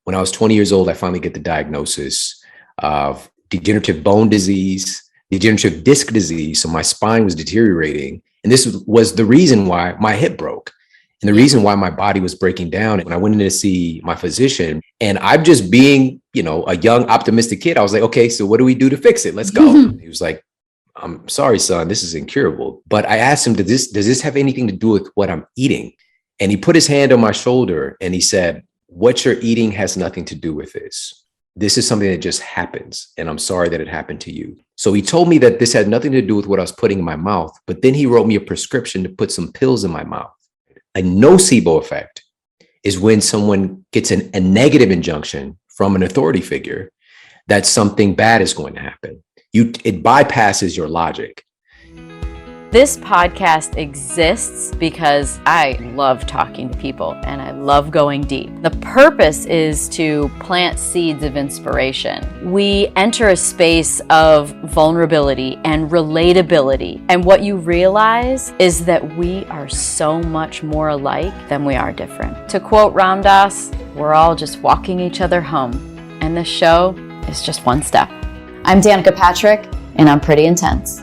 When I was 20 years old, I finally get the diagnosis of degenerative bone disease, degenerative disc disease. So my spine was deteriorating. And this was the reason why my hip broke and the reason why my body was breaking down. And I went in to see my physician, and I'm just being, a young, optimistic kid. I was like, okay, so what do we do to fix it? Let's go. He was like, I'm sorry, son, this is incurable. But I asked him, does this have anything to do with what I'm eating? And he put his hand on my shoulder and he said, what you're eating has nothing to do with this. This is something that just happens. And I'm sorry that it happened to you. So he told me that this had nothing to do with what I was putting in my mouth. But then he wrote me a prescription to put some pills in my mouth. A nocebo effect is when someone gets a negative injunction from an authority figure that something bad is going to happen. It bypasses your logic. This podcast exists because I love talking to people and I love going deep. The purpose is to plant seeds of inspiration. We enter a space of vulnerability and relatability. And what you realize is that we are so much more alike than we are different. To quote Ram Dass, we're all just walking each other home. And this show is just one step. I'm Danica Patrick, and I'm pretty intense.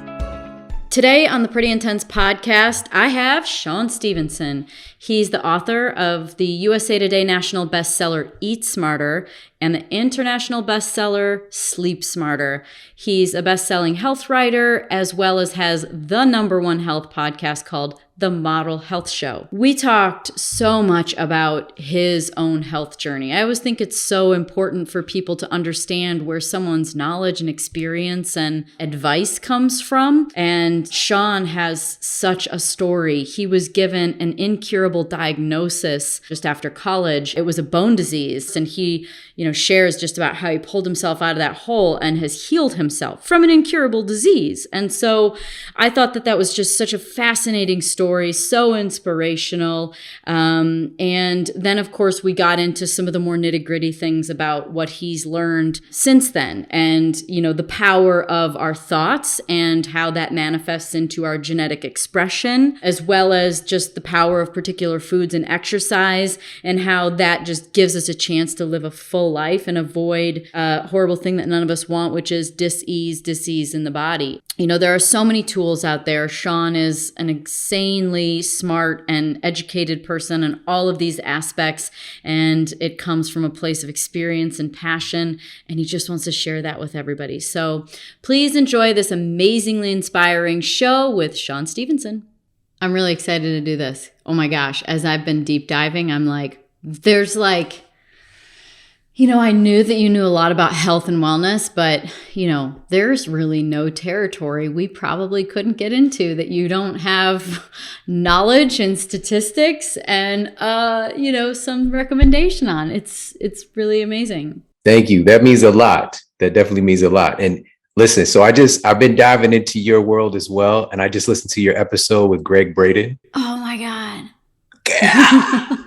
Today on the Pretty Intense podcast, I have Shawn Stevenson. He's the author of the USA Today national bestseller, Eat Smarter, and the international bestseller, Sleep Smarter. He's a best-selling health writer, as well as has the #1 health podcast called The Model Health Show. We talked so much about his own health journey. I always think it's so important for people to understand where someone's knowledge and experience and advice comes from. And Shawn has such a story. He was given an incurable diagnosis just after college. It was a bone disease. And he, shares just about how he pulled himself out of that hole and has healed himself from an incurable disease. And so I thought that was just such a fascinating story, so inspirational. And then, of course, we got into some of the more nitty-gritty things about what he's learned since then and, the power of our thoughts and how that manifests into our genetic expression, as well as just the power of particular foods and exercise and how that just gives us a chance to live a full life and avoid a horrible thing that none of us want, which is disease in the body. There are so many tools out there. Shawn is an insanely smart and educated person in all of these aspects, and it comes from a place of experience and passion, and he just wants to share that with everybody. So please enjoy this amazingly inspiring show with Shawn Stevenson. I'm really excited to do this. Oh my gosh, as I've been deep diving, I'm like, I knew that you knew a lot about health and wellness, but, there's really no territory we probably couldn't get into that you don't have knowledge and statistics and, some recommendation on. It's really amazing. Thank you. That means a lot. That definitely means a lot. And listen, so I've been diving into your world as well. And I just listened to your episode with Greg Braden. Oh my God. Yeah.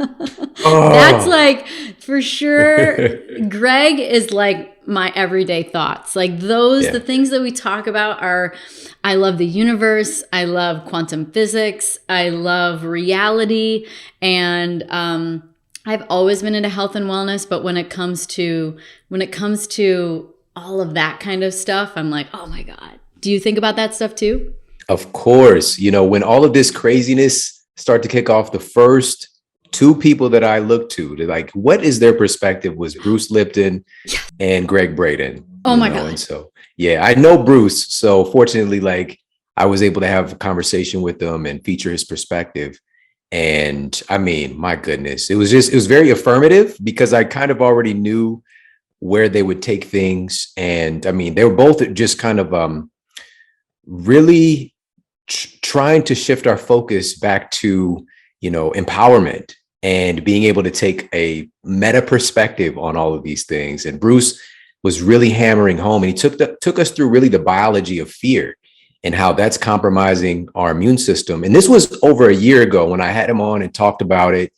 That's for sure. Greg is my everyday thoughts. The things that we talk about are, I love the universe. I love quantum physics. I love reality. And I've always been into health and wellness. But when it comes to all of that kind of stuff, I'm like, oh my God. Do you think about that stuff too? Of course. When all of this craziness start to kick off, the first two people that I looked to what is their perspective was Bruce Lipton and Greg Braden. Oh my God. And so, I know Bruce. So fortunately, I was able to have a conversation with him and feature his perspective. And I mean, my goodness, it was very affirmative because I kind of already knew where they would take things. And I mean, they were both just kind of really trying to shift our focus back to, empowerment and being able to take a meta perspective on all of these things. And Bruce was really hammering home, and he took us through really the biology of fear and how that's compromising our immune system. And this was over a year ago when I had him on and talked about it.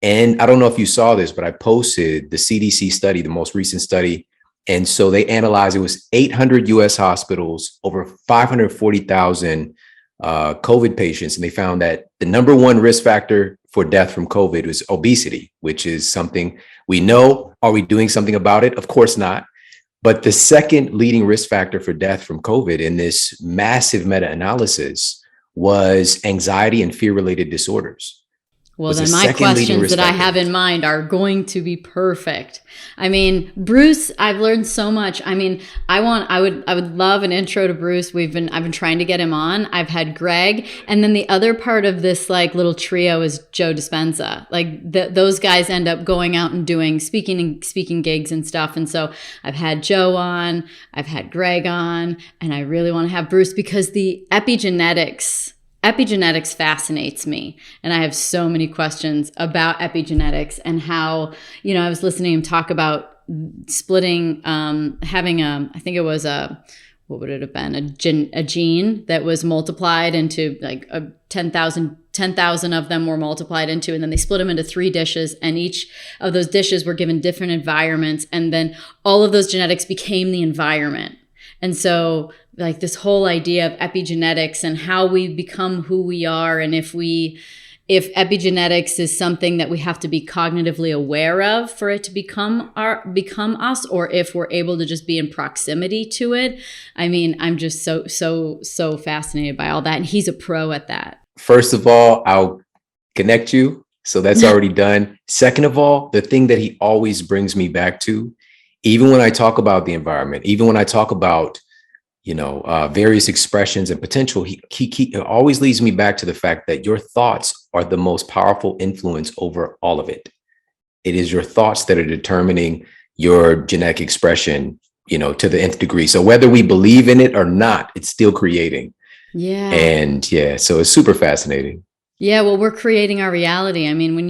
And I don't know if you saw this, but I posted the CDC study, the most recent study. And so they analyzed, it was 800 US hospitals, over 540,000 COVID patients, and they found that the number one risk factor for death from COVID was obesity, which is something we know. Are we doing something about it? Of course not. But the second leading risk factor for death from COVID in this massive meta-analysis was anxiety and fear-related disorders. Well, then my questions that I have in mind are going to be perfect. I mean, Bruce, I've learned so much. I mean, I would love an intro to Bruce. I've been trying to get him on. I've had Greg, and then the other part of this like little trio is Joe Dispenza. Like those guys end up going out and doing speaking gigs and stuff. And so I've had Joe on, I've had Greg on, and I really want to have Bruce because the epigenetics fascinates me. And I have so many questions about epigenetics and how, I was listening to him talk about splitting, having I think it was what would it have been? A gene that was multiplied into like 10,000 of them were multiplied into, and then they split them into 3 dishes, and each of those dishes were given different environments. And then all of those genetics became the environment. And so like this whole idea of epigenetics and how we become who we are, and if epigenetics is something that we have to be cognitively aware of for it to become us, or if we're able to just be in proximity to it. I mean, I'm just so fascinated by all that. And he's a pro at that. First of all, I'll connect you. So that's already done. Second of all, the thing that he always brings me back to, even when I talk about the environment, even when I talk about, various expressions and potential, he always leads me back to the fact that your thoughts are the most powerful influence over all of it. It is your thoughts that are determining your genetic expression, to the nth degree. So whether we believe in it or not, it's still creating. Yeah. And so it's super fascinating. Yeah. Well, we're creating our reality. I mean, when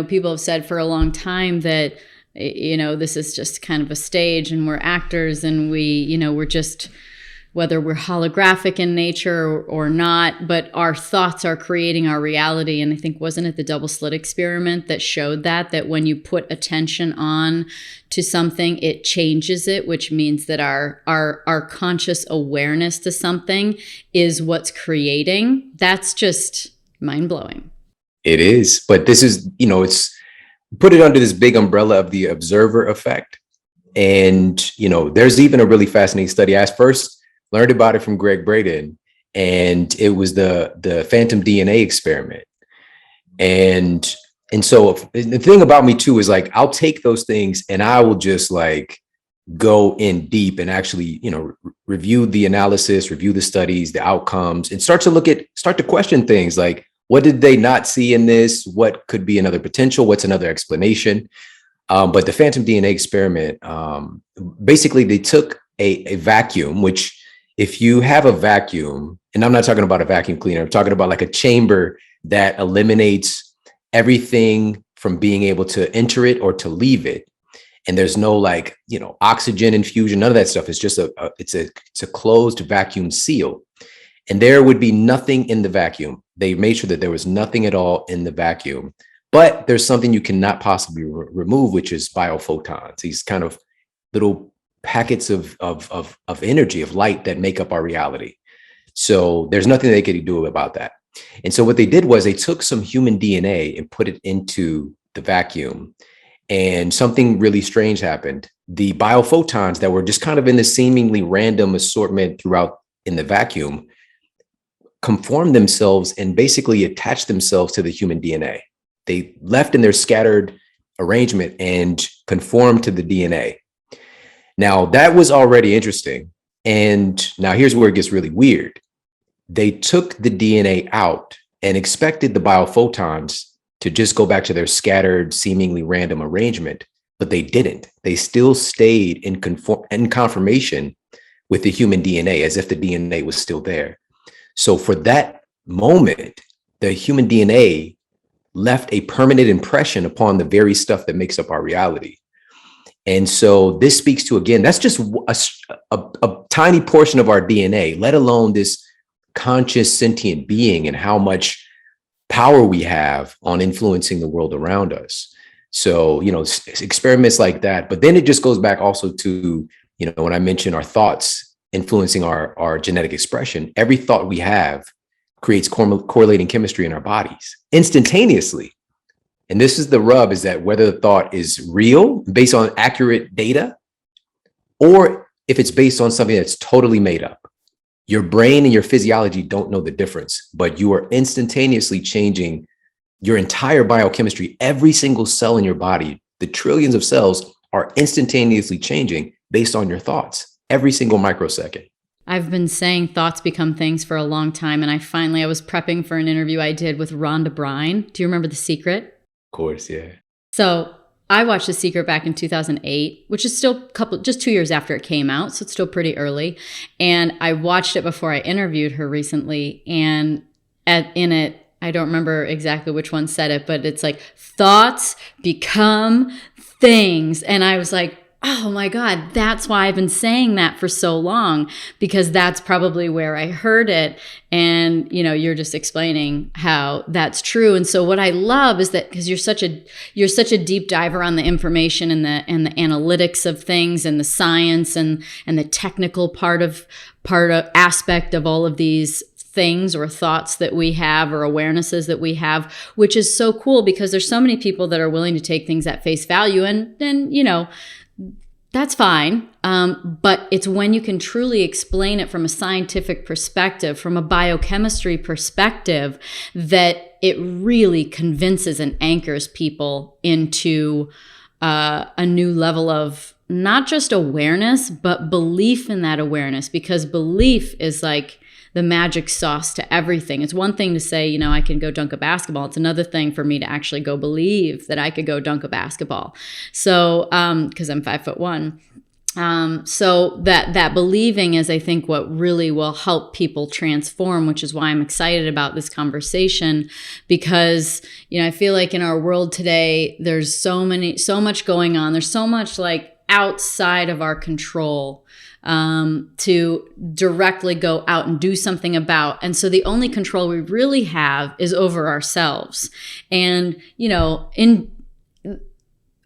people have said for a long time that, this is just kind of a stage and we're actors and we're just, whether we're holographic in nature or not, but our thoughts are creating our reality. And I think, wasn't it the double slit experiment that showed that when you put attention on to something, it changes it, which means that our conscious awareness to something is what's creating. That's just mind blowing. It is. But this is, it's, put it under this big umbrella of the observer effect. And, there's even a really fascinating study. I first learned about it from Greg Braden, and it was the phantom DNA experiment. And so the thing about me too is like, I'll take those things and I will just like go in deep and actually, review the analysis, review the studies, the outcomes, and start to question things like, what did they not see in this? What could be another potential? What's another explanation? But the phantom DNA experiment, basically they took a vacuum, which if you have a vacuum, and I'm not talking about a vacuum cleaner, I'm talking about like a chamber that eliminates everything from being able to enter it or to leave it. And there's no like, oxygen infusion, none of that stuff. It's just it's a closed vacuum seal. And there would be nothing in the vacuum. They made sure that there was nothing at all in the vacuum, but there's something you cannot possibly remove, which is biophotons, these kind of little packets of energy, of light that make up our reality. So there's nothing they could do about that. And so what they did was they took some human DNA and put it into the vacuum, and something really strange happened. The biophotons that were just kind of in the seemingly random assortment throughout in the vacuum conform themselves and basically attach themselves to the human DNA. They left in their scattered arrangement and conformed to the DNA. Now that was already interesting. And now here's where it gets really weird. They took the DNA out and expected the biophotons to just go back to their scattered, seemingly random arrangement, but they didn't. They still stayed in conformation with the human DNA, as if the DNA was still there. So for that moment, the human DNA left a permanent impression upon the very stuff that makes up our reality. And so this speaks to, again, that's just a tiny portion of our DNA, let alone this conscious sentient being and how much power we have on influencing the world around us. So, experiments like that. But then it just goes back also to, when I mentioned our thoughts influencing our genetic expression, every thought we have creates correlating chemistry in our bodies instantaneously. And this is the rub, is that whether the thought is real, based on accurate data, or if it's based on something that's totally made up, your brain and your physiology don't know the difference, but you are instantaneously changing your entire biochemistry. Every single cell in your body, the trillions of cells, are instantaneously changing based on your thoughts every single microsecond. I've been saying thoughts become things for a long time. And I was prepping for an interview I did with Rhonda Bryan. Do you remember The Secret? Of course, yeah. So I watched The Secret back in 2008, which is still just 2 years after it came out. So it's still pretty early. And I watched it before I interviewed her recently. And in it, I don't remember exactly which one said it, but it's like, thoughts become things. And I was like, oh my God, that's why I've been saying that for so long, because that's probably where I heard it. And, you're just explaining how that's true. And so what I love is that, because you're such a deep diver on the information and the analytics of things and the science and the technical aspect of all of these things or thoughts that we have or awarenesses that we have, which is so cool, because there's so many people that are willing to take things at face value, and that's fine. But it's when you can truly explain it from a scientific perspective, from a biochemistry perspective, that it really convinces and anchors people into a new level of not just awareness, but belief in that awareness, because belief is like the magic sauce to everything. It's one thing to say, I can go dunk a basketball. It's another thing for me to actually go believe that I could go dunk a basketball. So, because I'm 5'1". So that believing is, I think, what really will help people transform, which is why I'm excited about this conversation, because, I feel like in our world today, there's so much going on. There's so much like outside of our control to directly go out and do something about. And so the only control we really have is over ourselves. And,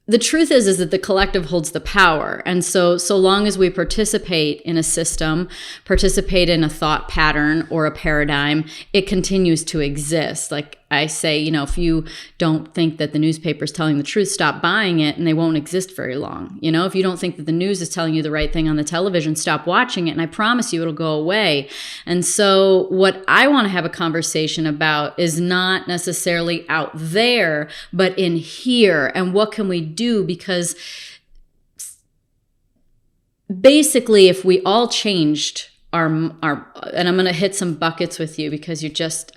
the truth is that the collective holds the power. And so long as we participate in a system, participate in a thought pattern or a paradigm, it continues to exist. Like I say, if you don't think that the newspaper is telling the truth, stop buying it, and they won't exist very long. If you don't think that the news is telling you the right thing on the television, stop watching it, and I promise you it'll go away. And so what I want to have a conversation about is not necessarily out there, but in here. And what can we do? Because basically, if we all changed our and I'm going to hit some buckets with you, because I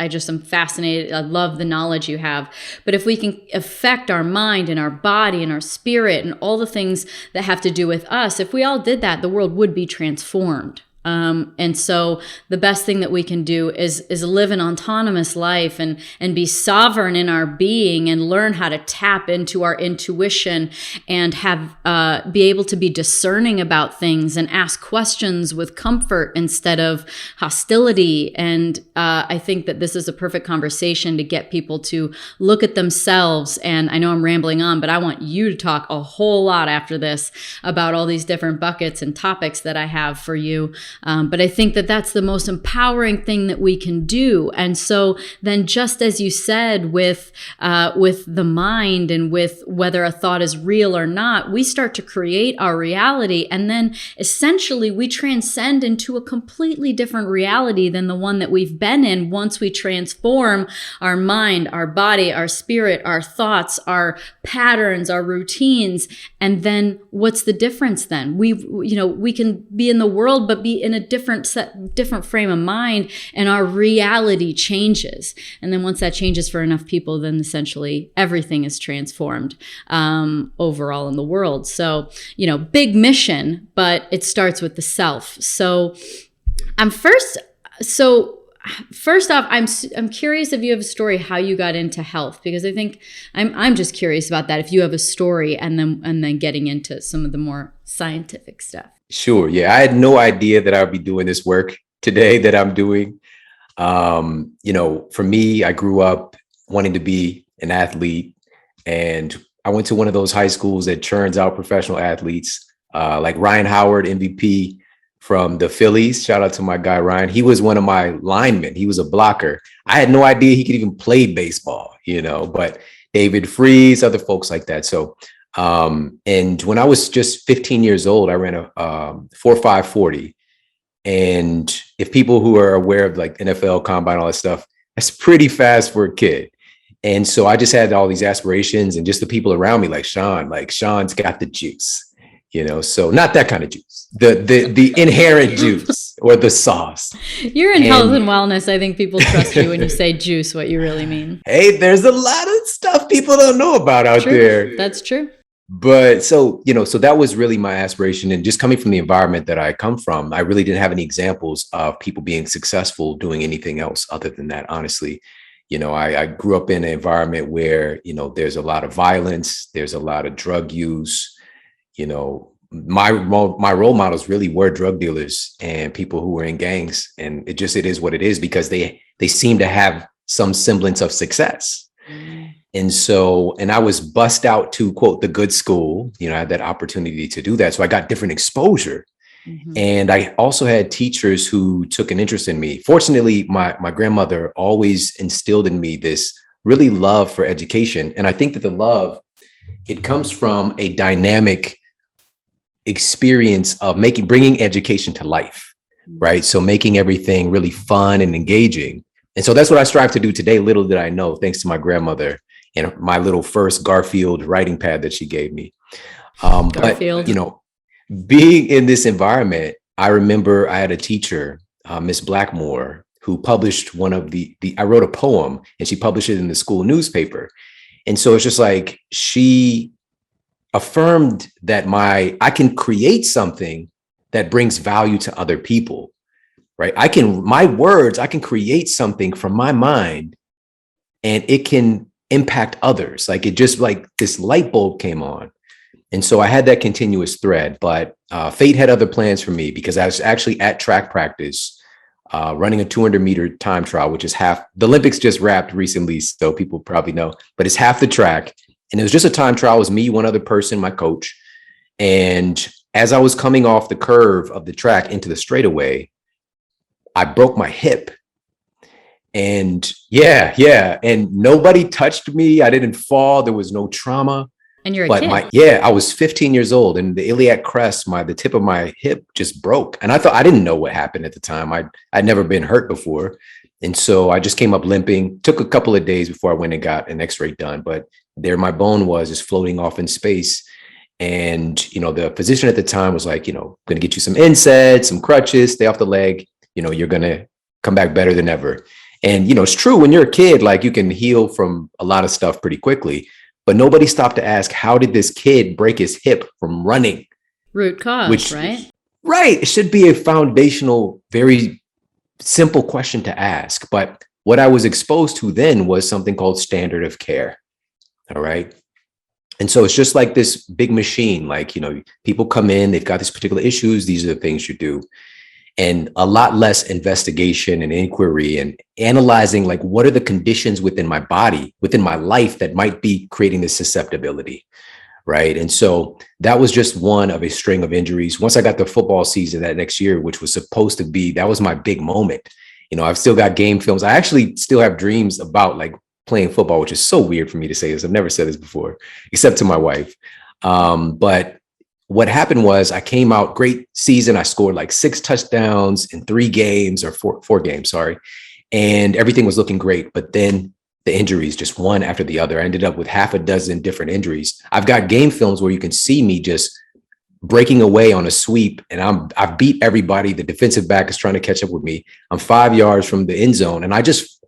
just am fascinated. I love the knowledge you have. But if we can affect our mind and our body and our spirit and all the things that have to do with us, if we all did that, the world would be transformed. And so the best thing that we can do is live an autonomous life and be sovereign in our being, and learn how to tap into our intuition and be able to be discerning about things and ask questions with comfort instead of hostility. And I think that this is a perfect conversation to get people to look at themselves. And I know I'm rambling on, but I want you to talk a whole lot after this about all these different buckets and topics that I have for you. But I think that that's the most empowering thing that we can do. And so then, just as you said, with the mind and with whether a thought is real or not, we start to create our reality. And then essentially we transcend into a completely different reality than the one that we've been in once we transform our mind, our body, our spirit, our thoughts, our patterns, our routines. And then what's the difference then? We can be in the world, but be in a different frame of mind, and our reality changes. And then once that changes for enough people, then essentially everything is transformed overall in the world. So, big mission, but it starts with the self. So first off, I'm curious if you have a story how you got into health, because I think I'm just curious about that. If you have a story, and then getting into some of the more scientific stuff. Sure. Yeah. I had no idea that I would be doing this work today that I'm doing. For me, I grew up wanting to be an athlete, and I went to one of those high schools that churns out professional athletes, like Ryan Howard, MVP, from the Phillies. Shout out to my guy, Ryan. He was one of my linemen. He was a blocker. I had no idea he could even play baseball, but David Freese, other folks like that. So, and when I was just 15 years old, I ran a 4.5 40. And if people who are aware of like NFL combine, all that stuff, that's pretty fast for a kid. And so I just had all these aspirations, and just the people around me, like Sean's got the juice, so not that kind of juice, the inherent juice or the sauce. You're in health and wellness. I think people trust you when you say juice, what you really mean. Hey, there's a lot of stuff people don't know about out there. That's true. But so that was really my aspiration. And just coming from the environment that I come from, I really didn't have any examples of people being successful doing anything else other than that, honestly. I grew up in an environment where, there's a lot of violence, there's a lot of drug use. My role models really were drug dealers and people who were in gangs. And it is what it is, because they seem to have some semblance of success. And I was bussed out to, quote, the good school. I had that opportunity to do that. So I got different exposure. Mm-hmm. And I also had teachers who took an interest in me. Fortunately, my grandmother always instilled in me this really love for education. And I think that the love, it comes from a dynamic experience of bringing education to life, right? So making everything really fun and engaging. And so that's what I strive to do today. Little did I know, thanks to my grandmother and my little first Garfield writing pad that she gave me. Garfield. But, being in this environment, I remember I had a teacher, Miss Blackmore, who published one of I wrote a poem and she published it in the school newspaper. And so it's just like, she affirmed that I can create something that brings value to other people, right? I can create something from my mind and it can impact others. Like, it just like this light bulb came on. And so I had that continuous thread, but fate had other plans for me, because I was actually at track practice, running a 200-meter time trial, which is half. The Olympics just wrapped recently, so people probably know, but it's half the track. And it was just a time trial. It was me, one other person, my coach. And as I was coming off the curve of the track into the straightaway, I broke my hip. And and nobody touched me. I didn't fall. There was no trauma. And you're a kid. I was 15 years old, and the iliac crest, the tip of my hip just broke. And I didn't know what happened at the time. I'd never been hurt before. And so I just came up limping. Took a couple of days before I went and got an x-ray done. But there my bone was just floating off in space. And, the physician at the time was like, going to get you some NSAIDs, some crutches, stay off the leg. You're going to come back better than ever. And, it's true, when you're a kid, like, you can heal from a lot of stuff pretty quickly. But nobody stopped to ask, how did this kid break his hip from running? Root cause, right? Right. It should be a foundational, very simple question to ask. But what I was exposed to then was something called standard of care. All right. And so it's just like this big machine, like, people come in, they've got these particular issues. These are the things you do. And a lot less investigation and inquiry and analyzing, like, what are the conditions within my body, within my life, that might be creating this susceptibility, right? And so that was just one of a string of injuries. Once I got the football season that next year, which was supposed to be, that was my big moment. I've still got game films. I actually still have dreams about, like, playing football, which is so weird for me to say this. I've never said this before, except to my wife. But what happened was, I came out, great season. I scored like 6 touchdowns in 3 games, or four games, sorry. And everything was looking great. But then the injuries, just one after the other. I ended up with half a dozen different injuries. I've got game films where you can see me just breaking away on a sweep, and I've beat everybody. The defensive back is trying to catch up with me. I'm 5 yards from the end zone, and I just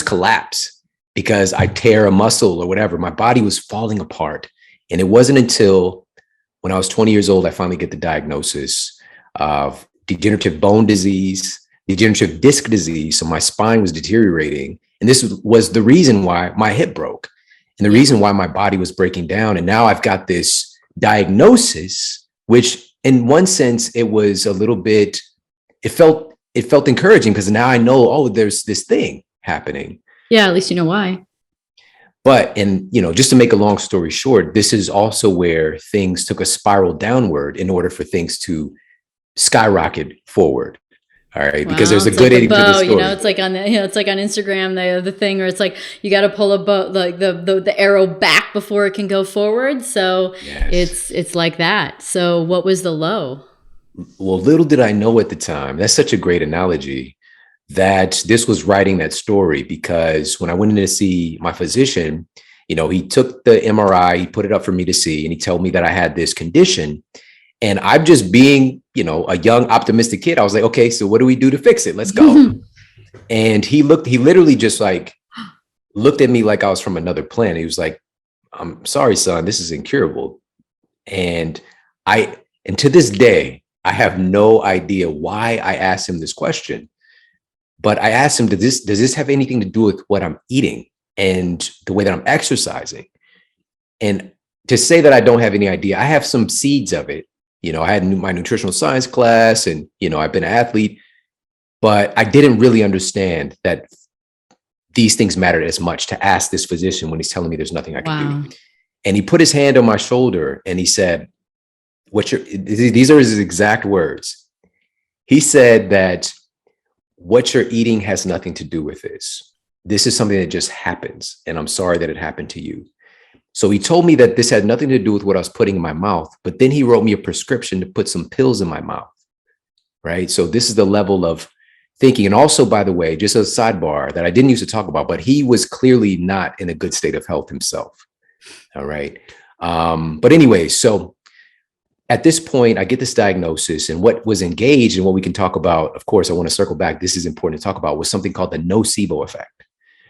collapse because I tear a muscle or whatever. My body was falling apart. And it wasn't until when I was 20 years old, I finally get the diagnosis of degenerative bone disease, degenerative disc disease. So my spine was deteriorating. And this was the reason why my hip broke, and the reason why my body was breaking down. And now I've got this diagnosis, which in one sense, it was a little bit, it felt encouraging, because now I know, oh, there's this thing happening. Yeah, at least you know why. But, just to make a long story short, this is also where things took a spiral downward in order for things to skyrocket forward. All right, because Wow, there's a it's good like a ending to the bow, story. it's like on it's like on Instagram, they have the thing where it's like you got to pull a bow, like the arrow back before it can go forward. So Yes. it's like that. So what was the low? Well, little did I know at the time, that's such a great analogy, that this was writing that story, because when I went in to see my physician, he took the MRI, he put it up for me to see, and he told me that I had this condition. And I'm just being, a young, optimistic kid. I was like, okay, so what do we do to fix it? Let's go. And he literally just like looked at me like I was from another planet. He was like, I'm sorry, son, this is incurable. And and to this day, I have no idea why I asked him this question. But I asked him, does this have anything to do with what I'm eating and the way that I'm exercising? And to say that I don't have any idea, I have some seeds of it. I had my nutritional science class, and, I've been an athlete, but I didn't really understand that these things mattered as much to ask this physician when he's telling me there's nothing I can do. And he put his hand on my shoulder and he said, these are his exact words. He said that what you're eating has nothing to do with this. This is something that just happens. And I'm sorry that it happened to you. So he told me that this had nothing to do with what I was putting in my mouth, but then he wrote me a prescription to put some pills in my mouth. Right. So this is the level of thinking. And also, by the way, just a sidebar that I didn't used to talk about, but he was clearly not in a good state of health himself. All right. But anyway, so at this point, I get this diagnosis, and what was engaged and what we can talk about, of course, I want to circle back. This is important to talk about, was something called the nocebo effect.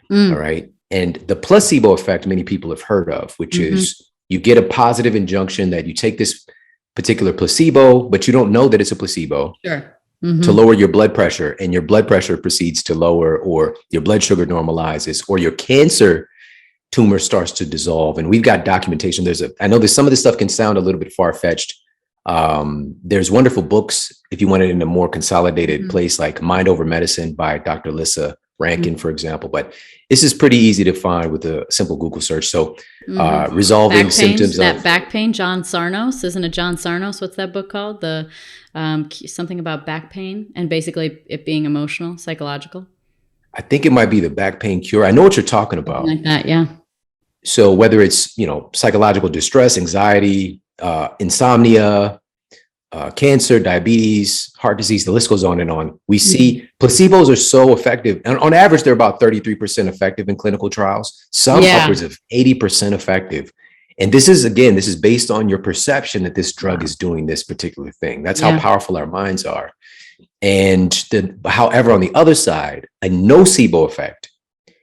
All right. And the placebo effect, many people have heard of, which is you get a positive injunction that you take this particular placebo, but you don't know that it's a placebo. Sure. To lower your blood pressure, and your blood pressure proceeds to lower, or your blood sugar normalizes, or your cancer tumor starts to dissolve. And we've got documentation. I know some of this stuff can sound a little bit far-fetched. There's wonderful books if you want it in a more consolidated place, like Mind Over Medicine by Dr. Lissa Rankin, for example. But this is pretty easy to find with a simple Google search. So resolving symptoms of back pain, John Sarnos, isn't it John Sarnos? What's that book called? The something about back pain, and basically it being emotional, psychological. I think it might be the Back Pain Cure. I know what you're talking about. Something like that, yeah. So whether it's, psychological distress, anxiety, insomnia, cancer, diabetes, heart disease, the list goes on and on. We see placebos are so effective. And on average, they're about 33% effective in clinical trials, some upwards of 80% effective. And this is based on your perception that this drug is doing this particular thing. That's how powerful our minds are. And however, on the other side, a nocebo effect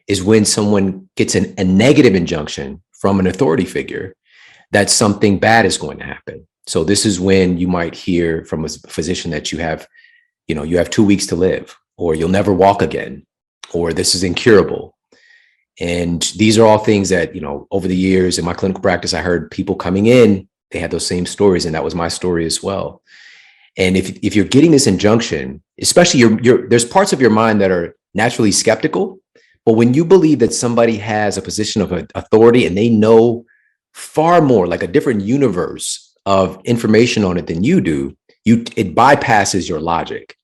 is when someone gets a negative injunction from an authority figure that something bad is going to happen. So this is when you might hear from a physician that you have 2 weeks to live, or you'll never walk again, or this is incurable. And these are all things that, over the years in my clinical practice, I heard people coming in, they had those same stories, and that was my story as well. And if you're getting this injunction, especially there's parts of your mind that are naturally skeptical, but when you believe that somebody has a position of authority and they know far more, like a different universe of information on it than you do, it bypasses your logic.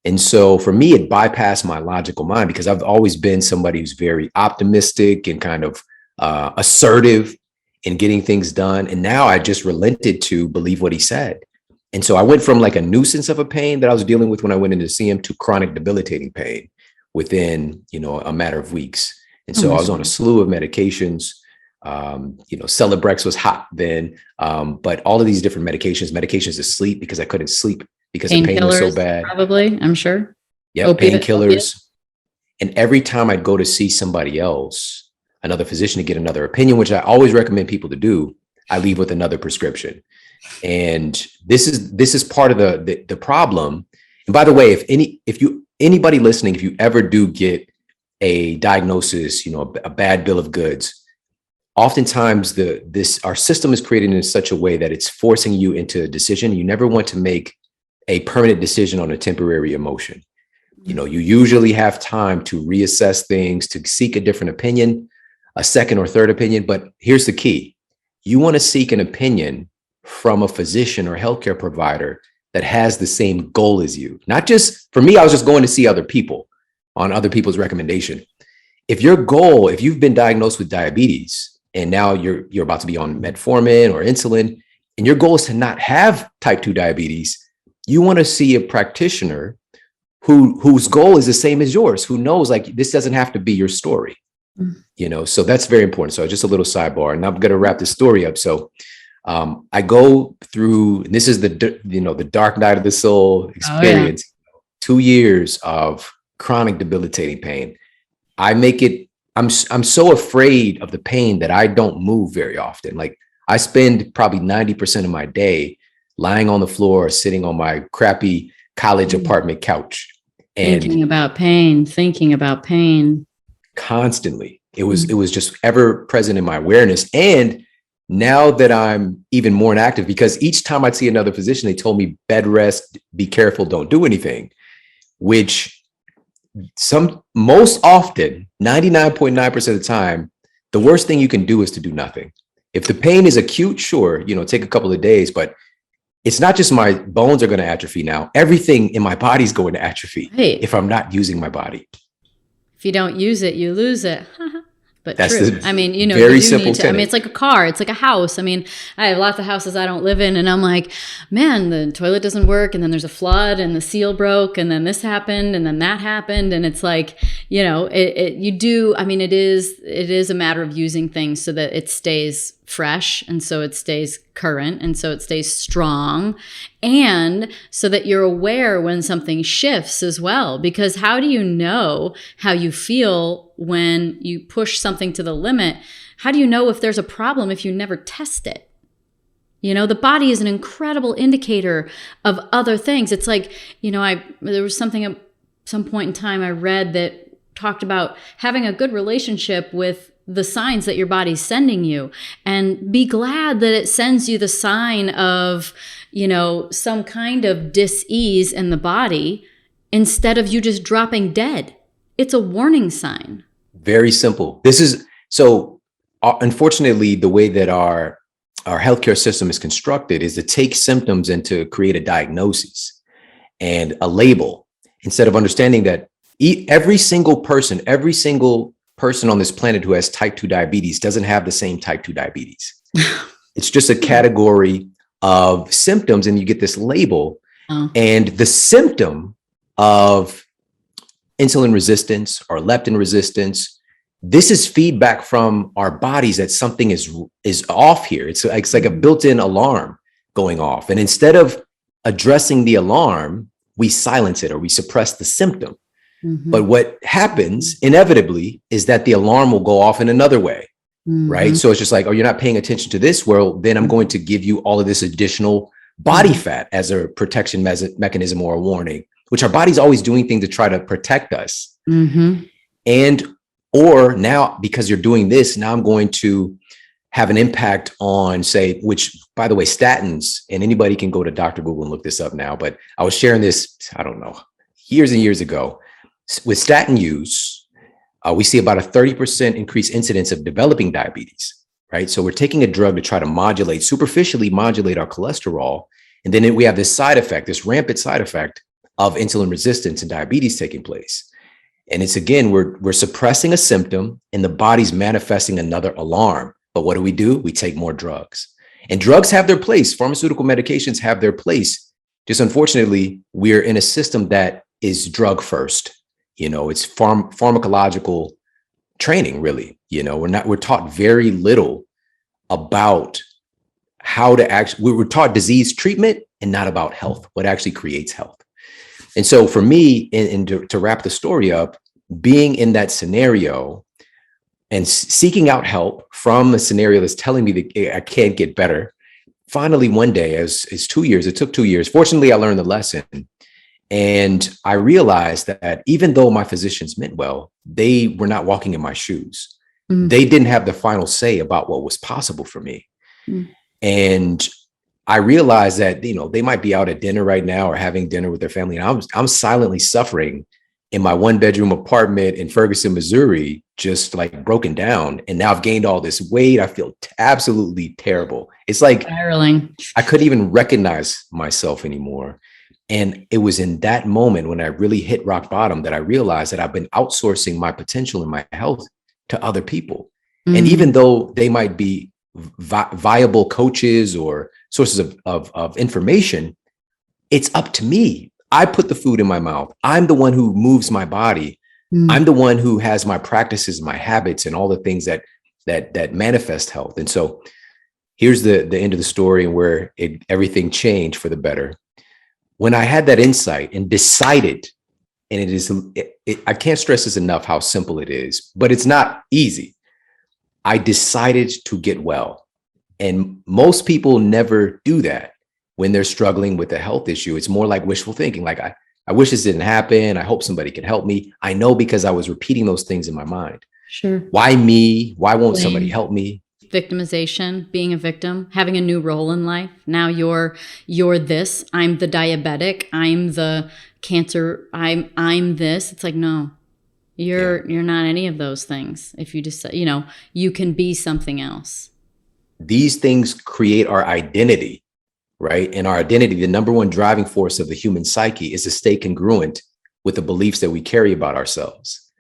And so for me, it bypassed my logical mind, because I've always been somebody who's very optimistic and kind of assertive in getting things done. And now I just relented to believe what he said. And so I went from like a nuisance of a pain that I was dealing with when I went in to see him to chronic debilitating pain within, a matter of weeks. And so I was on a slew of medications. Celebrex was hot then, but all of these different medications to sleep, because I couldn't sleep because the pain was so bad. Probably, I'm sure. Yeah, painkillers. And every time I'd go to see somebody else, another physician, to get another opinion, which I always recommend people to do, I leave with another prescription. And this is part of the problem. And by the way, if anybody listening, if you ever do get a diagnosis, a bad bill of goods, oftentimes our system is created in such a way that it's forcing you into a decision. You never want to make a permanent decision on a temporary emotion. You usually have time to reassess things, to seek a different opinion, a second or third opinion. But here's the key. You want to seek an opinion from a physician or healthcare provider that has the same goal as you. Not just, for me, I was just going to see other people on other people's recommendation. If you've been diagnosed with diabetes and now you're about to be on metformin or insulin, and your goal is to not have type 2 diabetes, you want to see a practitioner whose goal is the same as yours, who knows like this doesn't have to be your story. So that's very important. So just a little sidebar, and I'm going to wrap this story up. So I go through, and this is the dark night of the soul experience, 2 years of chronic debilitating pain. I'm so afraid of the pain that I don't move very often. Like I spend probably 90% of my day lying on the floor, sitting on my crappy college apartment couch. And thinking about pain. Constantly. It was just ever present in my awareness. And now that I'm even more inactive, because each time I'd see another physician, they told me bed rest, be careful, don't do anything, which most often, 99.9% of the time, the worst thing you can do is to do nothing. If the pain is acute, sure, take a couple of days, but it's not just my bones are going to atrophy now. Everything in my body is going to atrophy if I'm not using my body. If you don't use it, you lose it. But that's true. Very simple tenet. It's like a car. It's like a house. I have lots of houses I don't live in, and I'm like, man, the toilet doesn't work, and then there's a flood, and the seal broke, and then this happened, and then that happened, and it's like, it is a matter of using things so that it stays fresh, and so it stays current, and so it stays strong, and so that you're aware when something shifts as well. Because how do you know how you feel when you push something to the limit? How do you know if there's a problem if you never test it? The body is an incredible indicator of other things. It's like, there was something at some point in time I read that talked about having a good relationship with the signs that your body's sending you, and be glad that it sends you the sign of, some kind of dis-ease in the body instead of you just dropping dead. It's a warning sign. Very simple. Unfortunately, the way that our healthcare system is constructed is to take symptoms and to create a diagnosis and a label, instead of understanding that every single person on this planet who has type 2 diabetes doesn't have the same type 2 diabetes. It's just a category of symptoms, and you get this label. And the symptom of insulin resistance or leptin resistance, this is feedback from our bodies that something is off here. It's like a built-in alarm going off. And instead of addressing the alarm, we silence it or we suppress the symptom. But what happens inevitably is that the alarm will go off in another way, right? So it's just like, oh, you're not paying attention to this. Well, then I'm going to give you all of this additional body fat as a protection mechanism or a warning, which our body's always doing things to try to protect us. Or now, because you're doing this, now I'm going to have an impact on, say, which, by the way, statins, and anybody can go to Dr. Google and look this up now, but I was sharing this, I don't know, years and years ago. With statin use, we see about a 30% increased incidence of developing diabetes, right? So we're taking a drug to try to superficially modulate our cholesterol. And then we have this side effect, this rampant side effect of insulin resistance and diabetes taking place. And it's, again, we're suppressing a symptom and the body's manifesting another alarm. But what do? We take more drugs. And drugs have their place. Pharmaceutical medications have their place. Just unfortunately, we're in a system that is drug first. It's pharmacological training, really. We're taught very little about how to actually, we're taught disease treatment and not about health, what actually creates health. And so for me, and to wrap the story up, being in that scenario and seeking out help from a scenario that's telling me that I can't get better. Finally, one day, it took 2 years. Fortunately, I learned the lesson. And I realized that even though my physicians meant well, they were not walking in my shoes. They didn't have the final say about what was possible for me. And I realized that, they might be out at dinner right now or having dinner with their family. And I'm silently suffering in my 1-bedroom apartment in Ferguson, Missouri, just like broken down. And now I've gained all this weight. I feel absolutely terrible. It's like Spiraling. I couldn't even recognize myself anymore. And it was in that moment when I really hit rock bottom that I realized that I've been outsourcing my potential and my health to other people. And even though they might be viable coaches or sources of information, it's up to me. I put the food in my mouth. I'm the one who moves my body. I'm the one who has my practices, my habits, and all the things that manifest health. And so here's the end of the story and where everything changed for the better. When I had that insight and decided, and I can't stress this enough how simple it is, but it's not easy. I decided to get well. And most people never do that when they're struggling with a health issue. It's more like wishful thinking. Like, I wish this didn't happen. I hope somebody can help me. I know, because I was repeating those things in my mind. Sure. Why me? Why won't somebody help me? Victimization, being a victim, having a new role in life. Now you're this. I'm the diabetic. I'm the cancer. I'm this. It's like, no, you're not any of those things. If you just, you can be something else. These things create our identity, right? And our identity, the number one driving force of the human psyche, is to stay congruent with the beliefs that we carry about ourselves.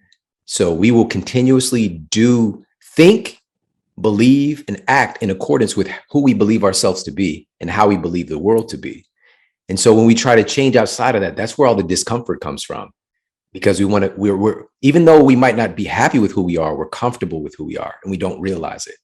So we will continuously think, believe, and act in accordance with who we believe ourselves to be and how we believe the world to be. And so when we try to change outside of that, that's where all the discomfort comes from, because we're even though we might not be happy with who we are, we're comfortable with who we are, and we don't realize it.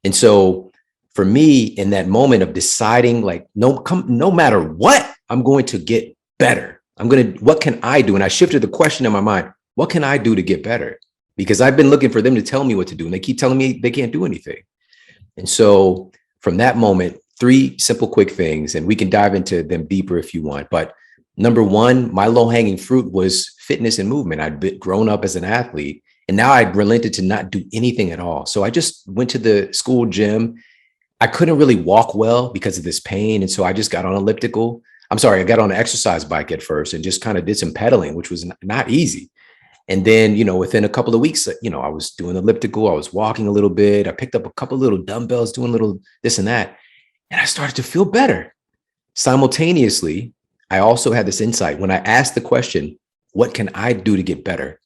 And so for me, in that moment of deciding, like, no matter what, I'm going to get better. What can I do? And I shifted the question in my mind, what can I do to get better? Because I've been looking for them to tell me what to do, and they keep telling me they can't do anything. And so from that moment, 3 simple, quick things, and we can dive into them deeper if you want. But number 1, my low-hanging fruit was fitness and movement. I'd grown up as an athlete, and now I'd relented to not do anything at all. So I just went to the school gym. I couldn't really walk well because of this pain. And so I just got on I got on an exercise bike at first and just kind of did some pedaling, which was not easy. And then, within a couple of weeks, I was doing elliptical, I was walking a little bit. I picked up a couple of little dumbbells, doing a little this and that. And I started to feel better. Simultaneously, I also had this insight when I asked the question, what can I do to get better?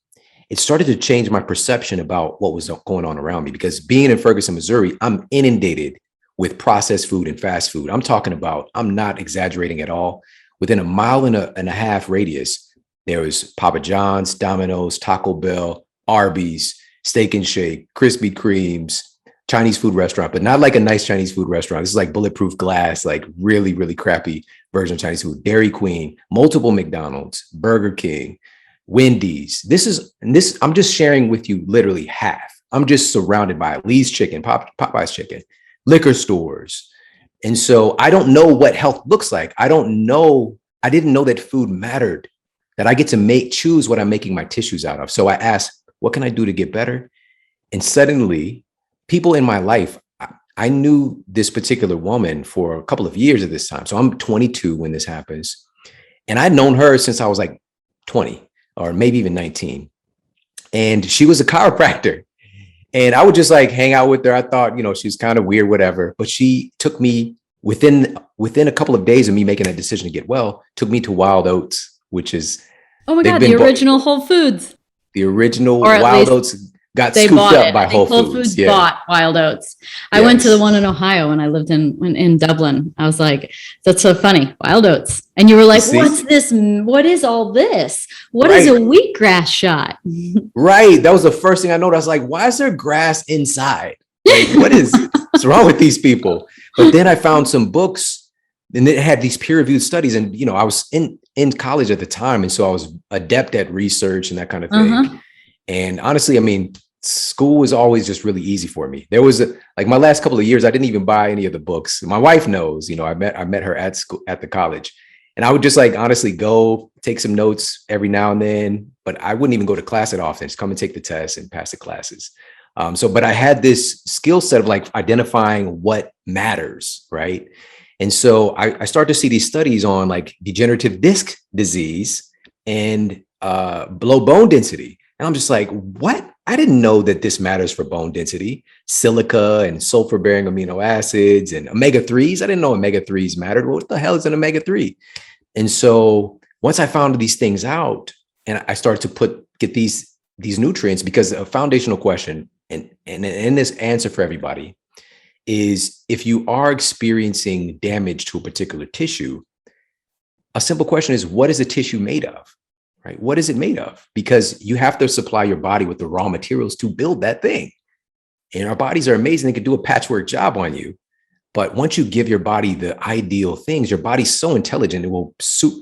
It started to change my perception about what was going on around me, because being in Ferguson, Missouri, I'm inundated with processed food and fast food. I'm talking about, I'm not exaggerating at all. Within a mile and a half radius, there was Papa John's, Domino's, Taco Bell, Arby's, Steak and Shake, Krispy Kremes, Chinese food restaurant, but not like a nice Chinese food restaurant. This is like bulletproof glass, like really, really crappy version of Chinese food. Dairy Queen, multiple McDonald's, Burger King, Wendy's. I'm just sharing with you literally half. I'm just surrounded by Lee's Chicken, Popeye's Chicken, liquor stores. And so I don't know what health looks like. I didn't know that food mattered, that I get to choose what I'm making my tissues out of. So I asked, what can I do to get better? And suddenly, people in my life, I knew this particular woman for a couple of years at this time. So I'm 22 when this happens. And I'd known her since I was like 20 or maybe even 19. And she was a chiropractor. And I would just like hang out with her. I thought, she was kind of weird, whatever. But she took me within a couple of days of me making that decision to get well, took me to Wild Oats, which is, oh my God, the original Whole Foods. The original Wild Oats got scooped up by Whole Foods. Yeah. Bought Wild Oats. I went to the one in Ohio when I lived in Dublin. I was like, that's so funny. Wild Oats. And you were like, what's this? What is all this? What is a wheatgrass shot? Right. That was the first thing I noticed. I was like, why is there grass inside? Like, what's wrong with these people? But then I found some books, and it had these peer-reviewed studies. And, I was in college at the time. And so I was adept at research and that kind of thing. And honestly, school was always just really easy for me. There was my last couple of years, I didn't even buy any of the books. My wife knows, I met her at school, at the college, and I would just honestly go take some notes every now and then, but I wouldn't even go to class that often. Just come and take the test and pass the classes. But I had this skill set of identifying what matters. Right. And so I started to see these studies on degenerative disc disease, and below bone density. And I'm just like, what? I didn't know that this matters for bone density. Silica and sulfur bearing amino acids and omega-3s. I didn't know omega-3s mattered. What the hell is an omega-3? And so once I found these things out and I started to get these nutrients, because a foundational question and in this answer for everybody is, if you are experiencing damage to a particular tissue, a simple question is, what is the tissue made of? Right? What is it made of? Because you have to supply your body with the raw materials to build that thing. And our bodies are amazing. They can do a patchwork job on you. But once you give your body the ideal things, your body's so intelligent, it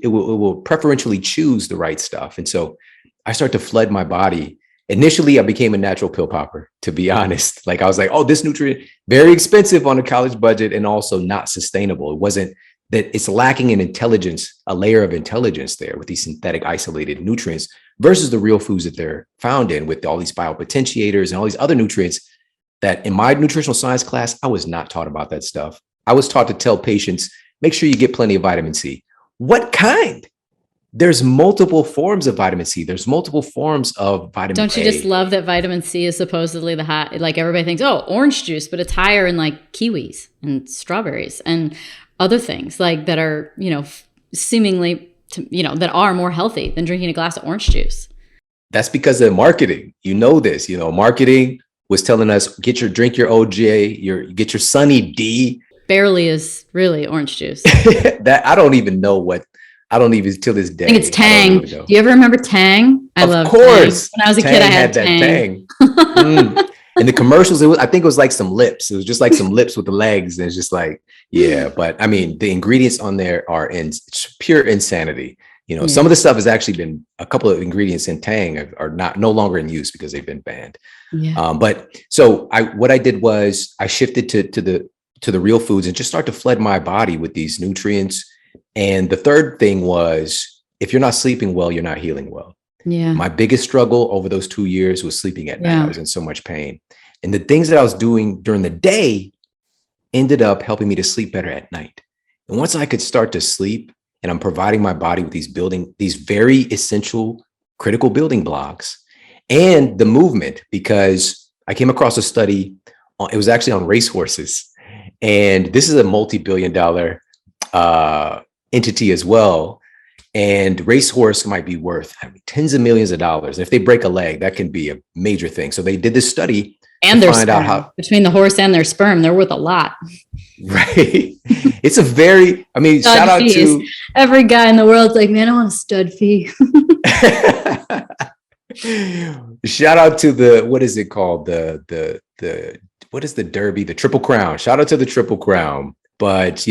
will preferentially choose the right stuff. And so I start to flood my body. Initially, I became a natural pill popper, to be honest. Like I was like, oh, this nutrient, very expensive on a college budget and also not sustainable. It wasn't that it's lacking in intelligence, a layer of intelligence there with these synthetic isolated nutrients versus the real foods that they're found in with all these biopotentiators and all these other nutrients that in my nutritional science class, I was not taught about that stuff. I was taught to tell patients, make sure you get plenty of vitamin C. What kind? There's multiple forms of vitamin C. There's multiple forms of vitamin Don't you A. just love that vitamin C is supposedly the high, like everybody thinks, oh, orange juice, but it's higher in like kiwis and strawberries and other things like that are, seemingly, that are more healthy than drinking a glass of orange juice. That's because of marketing. This, marketing was telling us, drink your OJ, get your Sunny D. Barely is really orange juice. That I don't even till this day. I think it's Tang. Do you ever remember Tang? Of course. Tang. When I was a kid, I had Tang. And the commercials, I think it was like some lips. It was just like some lips with the legs. And it's just like, yeah. But I mean, the ingredients on there are pure insanity. Some of the stuff has actually been, a couple of ingredients in Tang are no longer in use because they've been banned. Yeah. But so what I did was I shifted to the real foods and just start to flood my body with these nutrients. And the third thing was, if you're not sleeping well, you're not healing well. Yeah. My biggest struggle over those 2 years was sleeping at night. I was in so much pain. And the things that I was doing during the day ended up helping me to sleep better at night. And once I could start to sleep and I'm providing my body with these very essential, critical building blocks and the movement, because I came across a study, it was actually on racehorses. And this is a multi-billion-dollar entity as well. And racehorse might be worth tens of millions of dollars. If they break a leg, that can be a major thing. So they did this study and to find out how between the horse and their sperm, they're worth a lot. Right. It's a very, shout out to every guy in the world's like, man, I want a stud fee. Shout out to what is it called? What is the Derby? The Triple Crown. Shout out to the Triple Crown. But,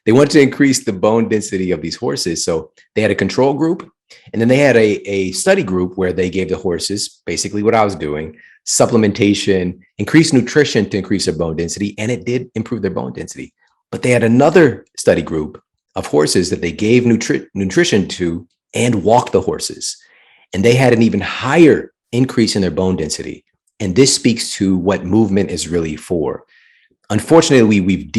they wanted to increase the bone density of these horses. So they had a control group, and then they had a study group where they gave the horses basically what I was doing, supplementation, increased nutrition to increase their bone density. And it did improve their bone density. But they had another study group of horses that they gave nutrition to and walked the horses. And they had an even higher increase in their bone density. And this speaks to what movement is really for. Unfortunately, we've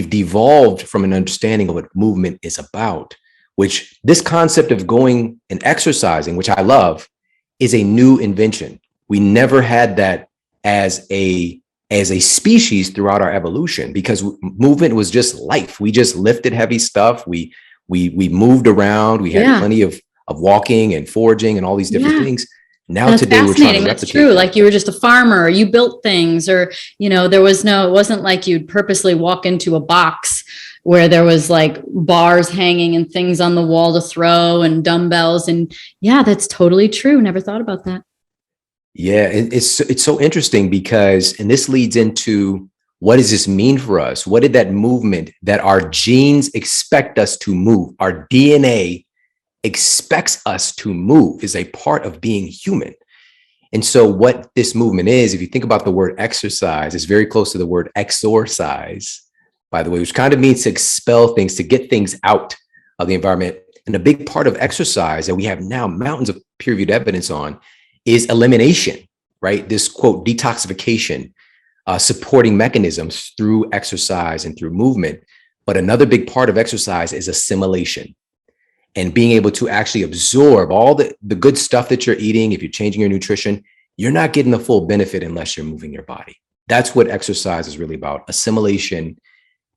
devolved from an understanding of what movement is about, which this concept of going and exercising, which I love, is a new invention. We never had that as a species throughout our evolution, because movement was just life. We just lifted heavy stuff. We moved around. We had plenty of walking and foraging and all these different things. Now today we're trying to replicate. That's true. Like you were just a farmer, or you built things, or, it wasn't like you'd purposely walk into a box where there was like bars hanging and things on the wall to throw and dumbbells. And yeah, that's totally true. Never thought about that. Yeah. It's so interesting because, and this leads into, what does this mean for us? What did that movement that our genes expect us to move, our DNA expects us to move, is a part of being human. And so what this movement is, if you think about the word exercise, it's very close to the word exorcise, by the way, which kind of means to expel things, to get things out of the environment. And a big part of exercise that we have now mountains of peer-reviewed evidence on is elimination, right? This quote, detoxification, supporting mechanisms through exercise and through movement. But another big part of exercise is assimilation. and being able to actually absorb all the good stuff that you're eating. If you're changing your nutrition, you're not getting the full benefit unless you're moving your body. That's what exercise is really about: assimilation,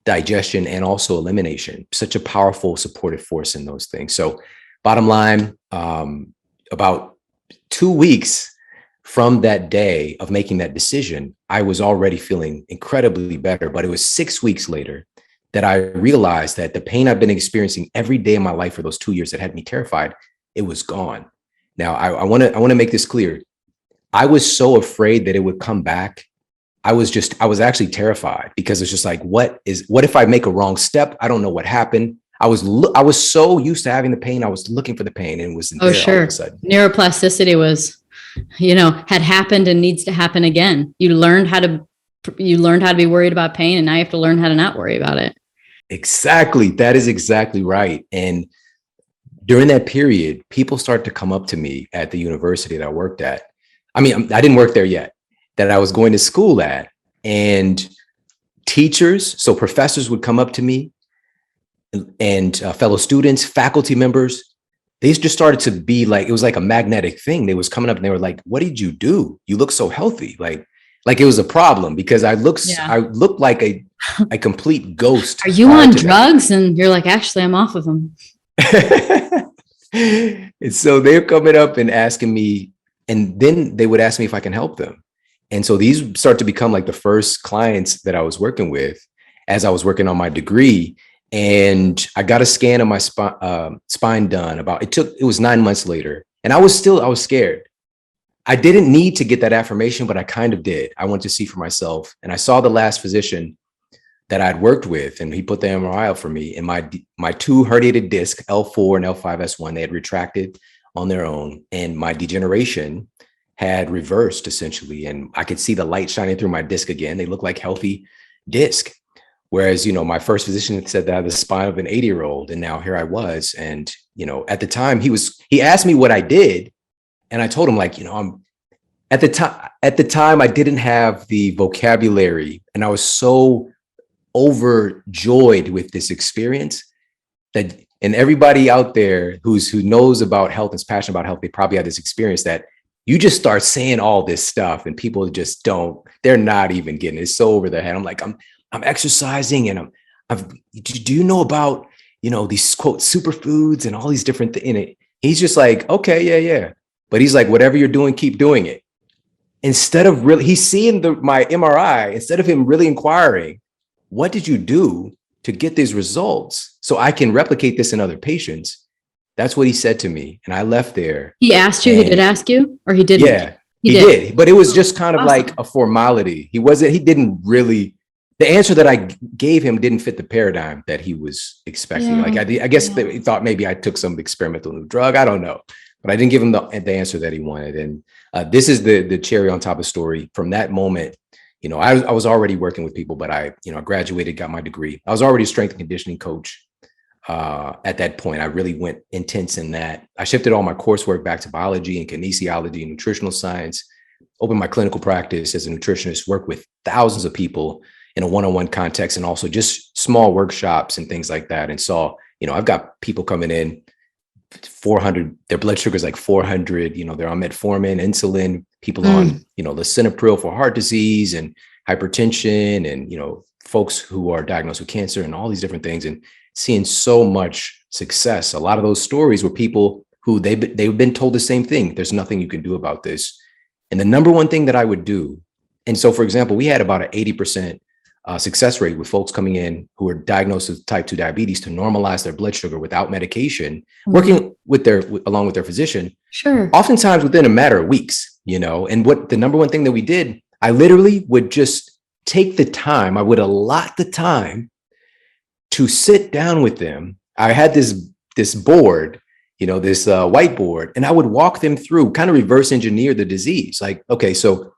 digestion, and also elimination. Such a powerful supportive force in those things. So bottom line, about 2 weeks from that day of making that decision, I was already feeling incredibly better. But it was 6 weeks later that I realized that the pain I've been experiencing every day of my life for those 2 years that had me terrified, it was gone. Now, I want to make this clear. I was so afraid that it would come back. I was actually terrified, because it's just like, what if I make a wrong step? I don't know what happened. I was so used to having the pain. I was looking for the pain, and it was there all of a sudden. Neuroplasticity was, had happened and needs to happen again. You learned how to be worried about pain, and now you have to learn how to not worry about it. Exactly. That is exactly right. And during that period, people start to come up to me at the university that I worked at. I mean, I didn't work there yet, that I was going to school at, and teachers, so professors would come up to me, and fellow students, faculty members. They just started to be like, it was like a magnetic thing. They was coming up and they were like, "What did you do? You look so healthy." Like it was a problem, because I looked like a complete ghost. Are you on drugs? And you're like, "Actually, I'm off of them." And so they're coming up and asking me, and then they would ask me if I can help them. And so these start to become like the first clients that I was working with as I was working on my degree. And I got a scan of my spine done. It was 9 months later. And I was scared. I didn't need to get that affirmation, but I kind of did. I wanted to see for myself. And I saw the last physician that I'd worked with, and he put the MRI out for me. And my two herniated discs, L4 and L5S1, they had retracted on their own. And my degeneration had reversed essentially. And I could see the light shining through my disc again. They looked like healthy disc. Whereas, my first physician said that I had the spine of an 80-year-old, and now here I was. And, at the time he asked me what I did. And I told him, like, at the time I didn't have the vocabulary, and I was so overjoyed with this experience that, and everybody out there who knows about health and is passionate about health, they probably have this experience that you just start saying all this stuff and people just they're not even getting it. It's so over their head. I'm like, I'm exercising, and do you know about, these quote superfoods and all these different things in it? He's just like, okay, yeah. But he's like, whatever you're doing, keep doing it. Instead of really, he's seeing my MRI, instead of him really inquiring, what did you do to get these results so I can replicate this in other patients? That's what he said to me. And I left there. He asked you, he did ask you, or he didn't? Yeah, he did. But it was just kind of like a formality. He didn't really, the answer that I gave him didn't fit the paradigm that he was expecting. Like, I guess he thought maybe I took some experimental new drug. I don't know, but I didn't give him the answer that he wanted. And this is the cherry on top of the story. From that moment, I was already working with people, but I graduated, got my degree. I was already a strength and conditioning coach. At that point, I really went intense in that. I shifted all my coursework back to biology and kinesiology and nutritional science, opened my clinical practice as a nutritionist, worked with thousands of people in a one-on-one context, and also just small workshops and things like that. And saw, I've got people coming in 400, their blood sugar is like 400, they're on metformin, insulin, people on, lisinopril for heart disease and hypertension, and, folks who are diagnosed with cancer and all these different things, and seeing so much success. A lot of those stories were people who they've been told the same thing. There's nothing you can do about this. And the number one thing that I would do. And so, for example, we had about an 80% success rate with folks coming in who were diagnosed with type 2 diabetes to normalize their blood sugar without medication, working along with their physician. Sure. Oftentimes within a matter of weeks, and what the number one thing that we did, I literally would just take the time. I would allot the time to sit down with them. I had this board, this whiteboard, and I would walk them through, kind of reverse engineer the disease. Like, okay, so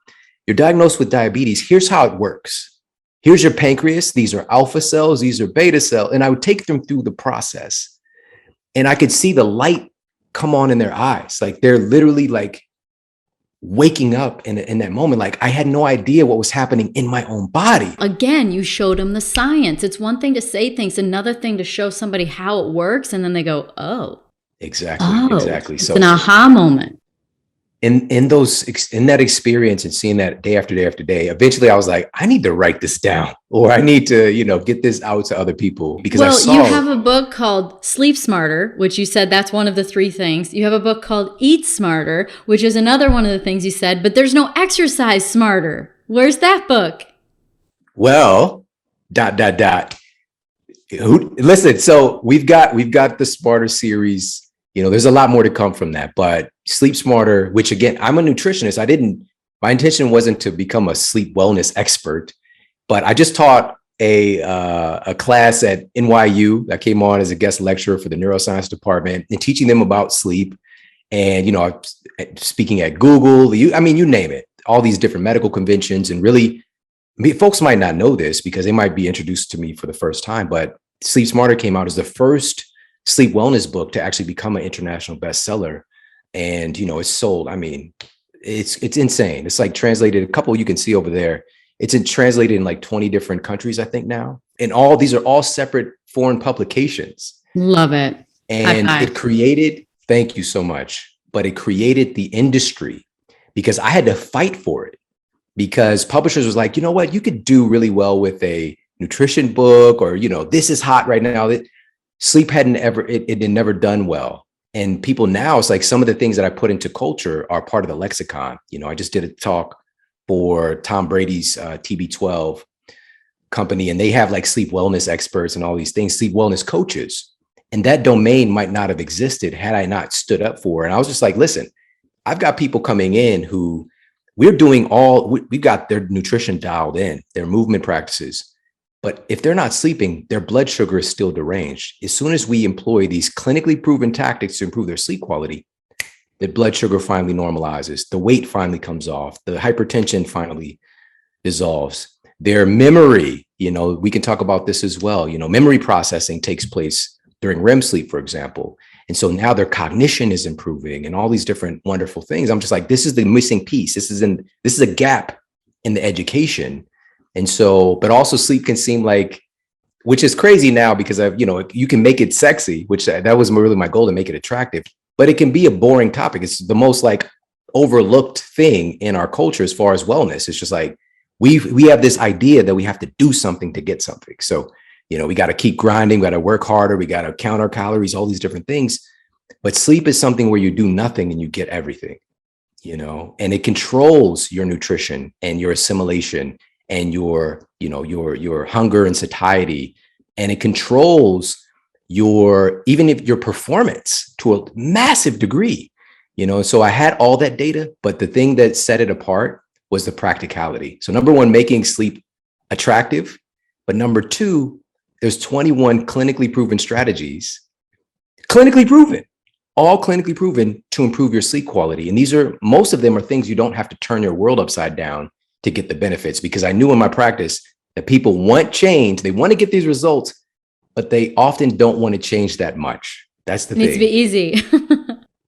you're diagnosed with diabetes. Here's how it works. Here's your pancreas. These are alpha cells. These are beta cells. And I would take them through the process, and I could see the light come on in their eyes. Like, they're literally like waking up in that moment. Like, I had no idea what was happening in my own body. Again, you showed them the science. It's one thing to say things, another thing to show somebody how it works. And then they go, oh, Exactly. It's So an aha moment. in that experience and seeing that day after day after day, eventually I was like, I need to write this down, or I need to, get this out to other people, because I Well, saw you have a book called Sleep Smarter, which you said that's one of the 3 things. You have a book called Eat Smarter, which is another one of the things you said, but there's no Exercise Smarter. Where's that book? well, dot dot dot. Listen, so we've got the Smarter series. There's a lot more to come from that, but Sleep Smarter, which again, I'm a nutritionist. My intention wasn't to become a sleep wellness expert, but I just taught a class at NYU. I came on as a guest lecturer for the neuroscience department and teaching them about sleep. And, I'm speaking at Google, you name it, all these different medical conventions. And really, folks might not know this because they might be introduced to me for the first time, but Sleep Smarter came out as the first sleep wellness book to actually become an international bestseller. And, it's sold. It's insane. It's like translated, a couple you can see over there. It's translated in like 20 different countries, I think now. And these are all separate foreign publications. Love it. And it created, thank you so much, but it created the industry because I had to fight for it, because publishers was like, you know what, you could do really well with a nutrition book, or, this is hot right now. That sleep had never done well. And people now, it's like some of the things that I put into culture are part of the lexicon. I just did a talk for Tom Brady's TB12 company, and they have like sleep wellness experts and all these things, sleep wellness coaches. And that domain might not have existed had I not stood up for it. And I was just like, listen, I've got people coming in who we've got their nutrition dialed in, their movement practices. But if they're not sleeping, their blood sugar is still deranged. As soon as we employ these clinically proven tactics to improve their sleep quality, the blood sugar finally normalizes, the weight finally comes off, the hypertension finally dissolves. Their memory, we can talk about this as well. Memory processing takes place during REM sleep, for example. And so now their cognition is improving and all these different wonderful things. I'm just like, this is the missing piece. This is a gap in the education. And so, but also sleep can seem like, which is crazy now because you can make it sexy, which that was really my goal, to make it attractive, but it can be a boring topic. It's the most like overlooked thing in our culture as far as wellness. It's just like, we have this idea that we have to do something to get something. So, we got to keep grinding, we got to work harder, we got to count our calories, all these different things. But sleep is something where you do nothing and you get everything, and it controls your nutrition and your assimilation and your hunger and satiety. And it controls your performance to a massive degree, So I had all that data, but the thing that set it apart was the practicality. So number one, making sleep attractive. But number two, there's 21 clinically proven strategies, all clinically proven to improve your sleep quality. And most of them are things you don't have to turn your world upside down to get the benefits, because I knew in my practice that people want change. They want to get these results, but they often don't want to change that much. That's the thing. It needs to be easy.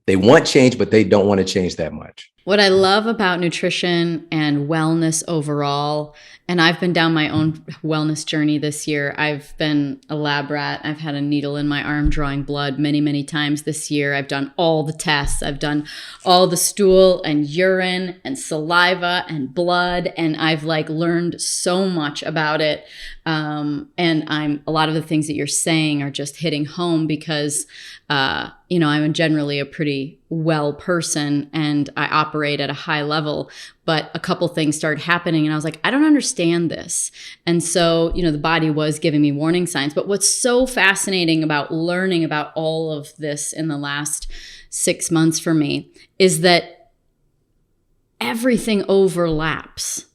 They want change, but they don't want to change that much. What I love about nutrition and wellness overall, and I've been down my own wellness journey this year. I've been a lab rat. I've had a needle in my arm drawing blood many, many times this year. I've done all the tests. I've done all the stool and urine and saliva and blood, and I've learned so much about it. And a lot of the things that you're saying are just hitting home because, I'm generally a pretty well person and I operate at a high level, but a couple things started happening and I was like, I don't understand this. And so, the body was giving me warning signs. But what's so fascinating about learning about all of this in the last 6 months for me is that everything overlaps.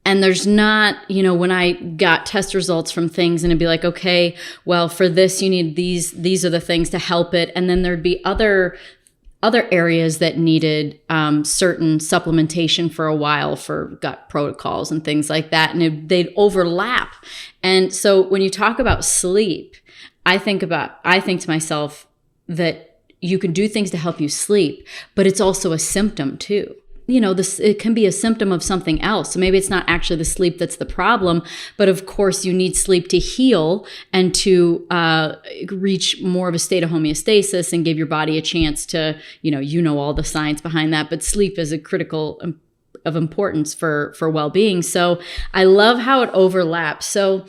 And there's not, when I got test results from things and it'd be like, okay, well, for this, you need these are the things to help it. And then there'd be other areas that needed certain supplementation for a while for gut protocols and things like that. And they'd overlap. And so when you talk about sleep, I think to myself that you can do things to help you sleep, but it's also a symptom too. this, it can be a symptom of something else. So maybe it's not actually the sleep that's the problem, but of course you need sleep to heal and to reach more of a state of homeostasis and give your body a chance to, all the science behind that. But sleep is a critical of importance for well-being. So I love how it overlaps. So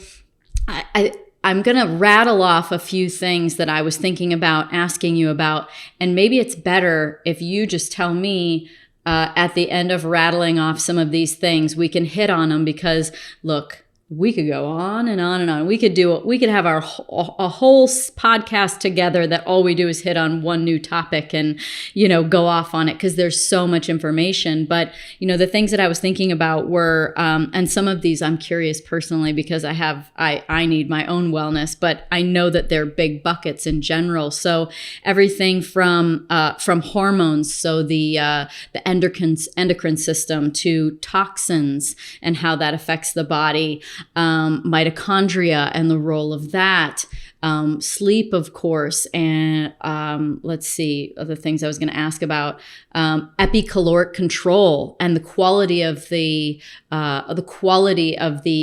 I'm going to rattle off a few things that I was thinking about asking you about, and maybe it's better if you just tell me at the end of rattling off some of these things, we can hit on them, because look, we could go on and on and on. We could have a whole podcast together that all we do is hit on one new topic and, go off on it, because there's so much information. But, the things that I was thinking about were, and some of these I'm curious personally, because I need my own wellness, but I know that they're big buckets in general. So everything from hormones, so the endocrine system, to toxins and how that affects the body, mitochondria and the role of that, sleep, of course, and let's see, other things I was going to ask about, epicaloric control and the quality of the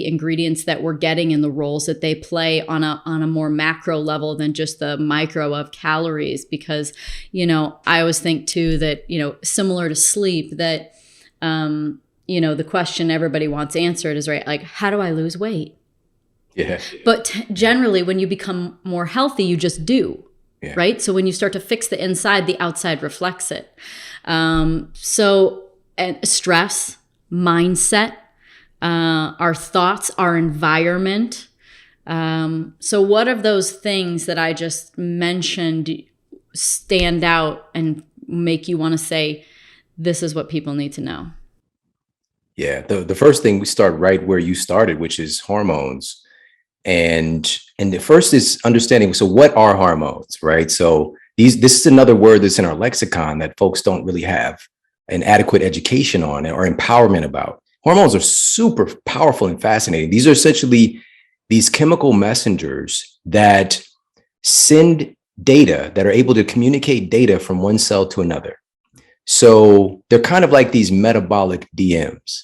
ingredients that we're getting and the roles that they play on a more macro level than just the micro of calories. Because I always think too that similar to sleep, that the question everybody wants answered is, right, like, how do I lose weight? Yeah. But generally, when you become more healthy, you just do, right? So when you start to fix the inside, the outside reflects it. And stress, mindset, our thoughts, our environment. So what of those things that I just mentioned stand out and make you want to say, this is what people need to know? Yeah, the first thing, we start right where you started, which is hormones. And the first is understanding, so what are hormones, right? So this is another word that's in our lexicon that folks don't really have an adequate education on or empowerment about. Hormones are super powerful and fascinating. These are essentially these chemical messengers that send data, that are able to communicate data from one cell to another. So they're kind of like these metabolic DMs,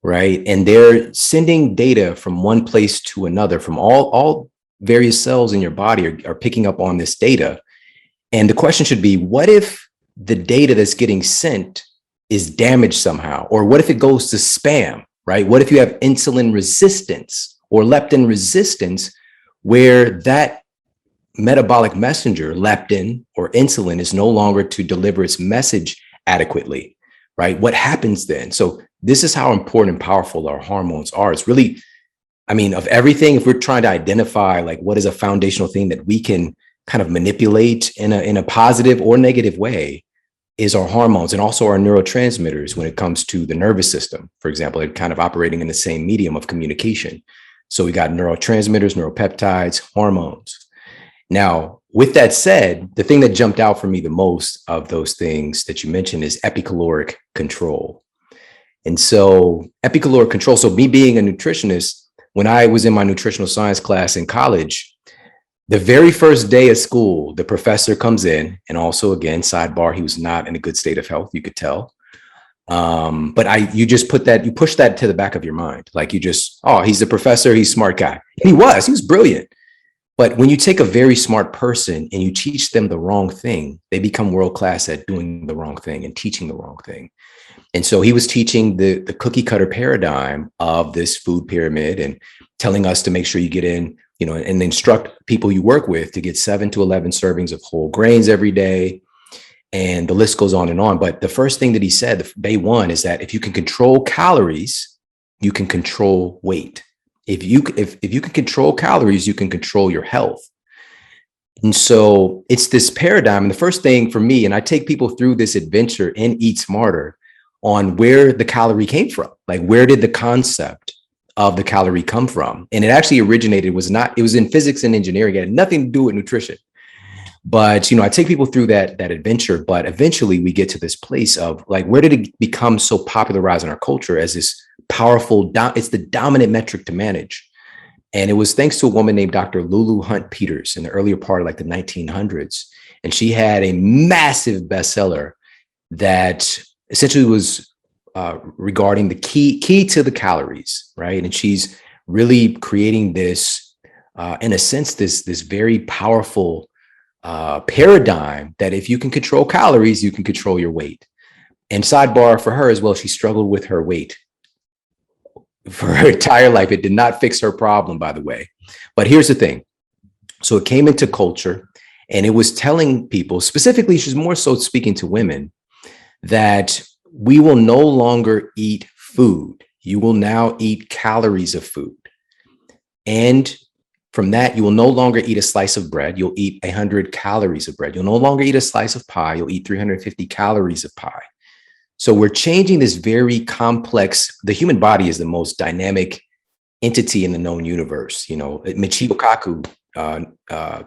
right? And they're sending data from one place to another, from all various cells in your body are picking up on this data. And the question should be, what if the data that's getting sent is damaged somehow? Or what if it goes to spam, right? What if you have insulin resistance or leptin resistance, where that metabolic messenger, leptin or insulin, is no longer to deliver its message adequately, right? What happens then? So this is how important and powerful our hormones are. It's really, of everything, if we're trying to identify like what is a foundational thing that we can kind of manipulate in a positive or negative way, is our hormones, and also our neurotransmitters when it comes to the nervous system. For example, they're kind of operating in the same medium of communication. So we got neurotransmitters, neuropeptides, hormones. Now, with that said, the thing that jumped out for me the most of those things that you mentioned is epicaloric control. And so epicaloric control, so me being a nutritionist, when I was in my nutritional science class in college, the very first day of school, the professor comes in, and also, again, sidebar, he was not in a good state of health, you could tell. But you push that to the back of your mind. Like he's the professor, he's a smart guy. And he was brilliant. But when you take a very smart person and you teach them the wrong thing, they become world-class at doing the wrong thing and teaching the wrong thing. And so he was teaching the cookie cutter paradigm of this food pyramid and telling us to make sure you get in, and instruct people you work with to get 7 to 11 servings of whole grains every day. And the list goes on and on. But the first thing that he said, day one, is that if you can control calories, you can control weight. If you can control calories, you can control your health. And so it's this paradigm. And the first thing for me, and I take people through this adventure in Eat Smarter on where the calorie came from. Like, where did the concept of the calorie come from? And it actually originated, it was in physics and engineering. It had nothing to do with nutrition. But, I take people through that adventure, but eventually we get to this place of like, where did it become so popularized in our culture as this powerful, it's the dominant metric to manage. And it was thanks to a woman named Dr. Lulu Hunt Peters in the earlier part of like the 1900s. And she had a massive bestseller that essentially was regarding the key to the calories, right? And she's really creating this, in a sense, this very powerful paradigm that if you can control calories, you can control your weight. And sidebar for her as well, she struggled with her weight for her entire life. It did not fix her problem, by the way. But here's the thing. So it came into culture, and it was telling people, specifically, she's more so speaking to women, that we will no longer eat food. You will now eat calories of food. And from that, you will no longer eat a slice of bread. You'll eat 100 calories of bread. You'll no longer eat a slice of pie. You'll eat 350 calories of pie. So we're changing this very complex. The human body is the most dynamic entity in the known universe. You know, Michio Kaku,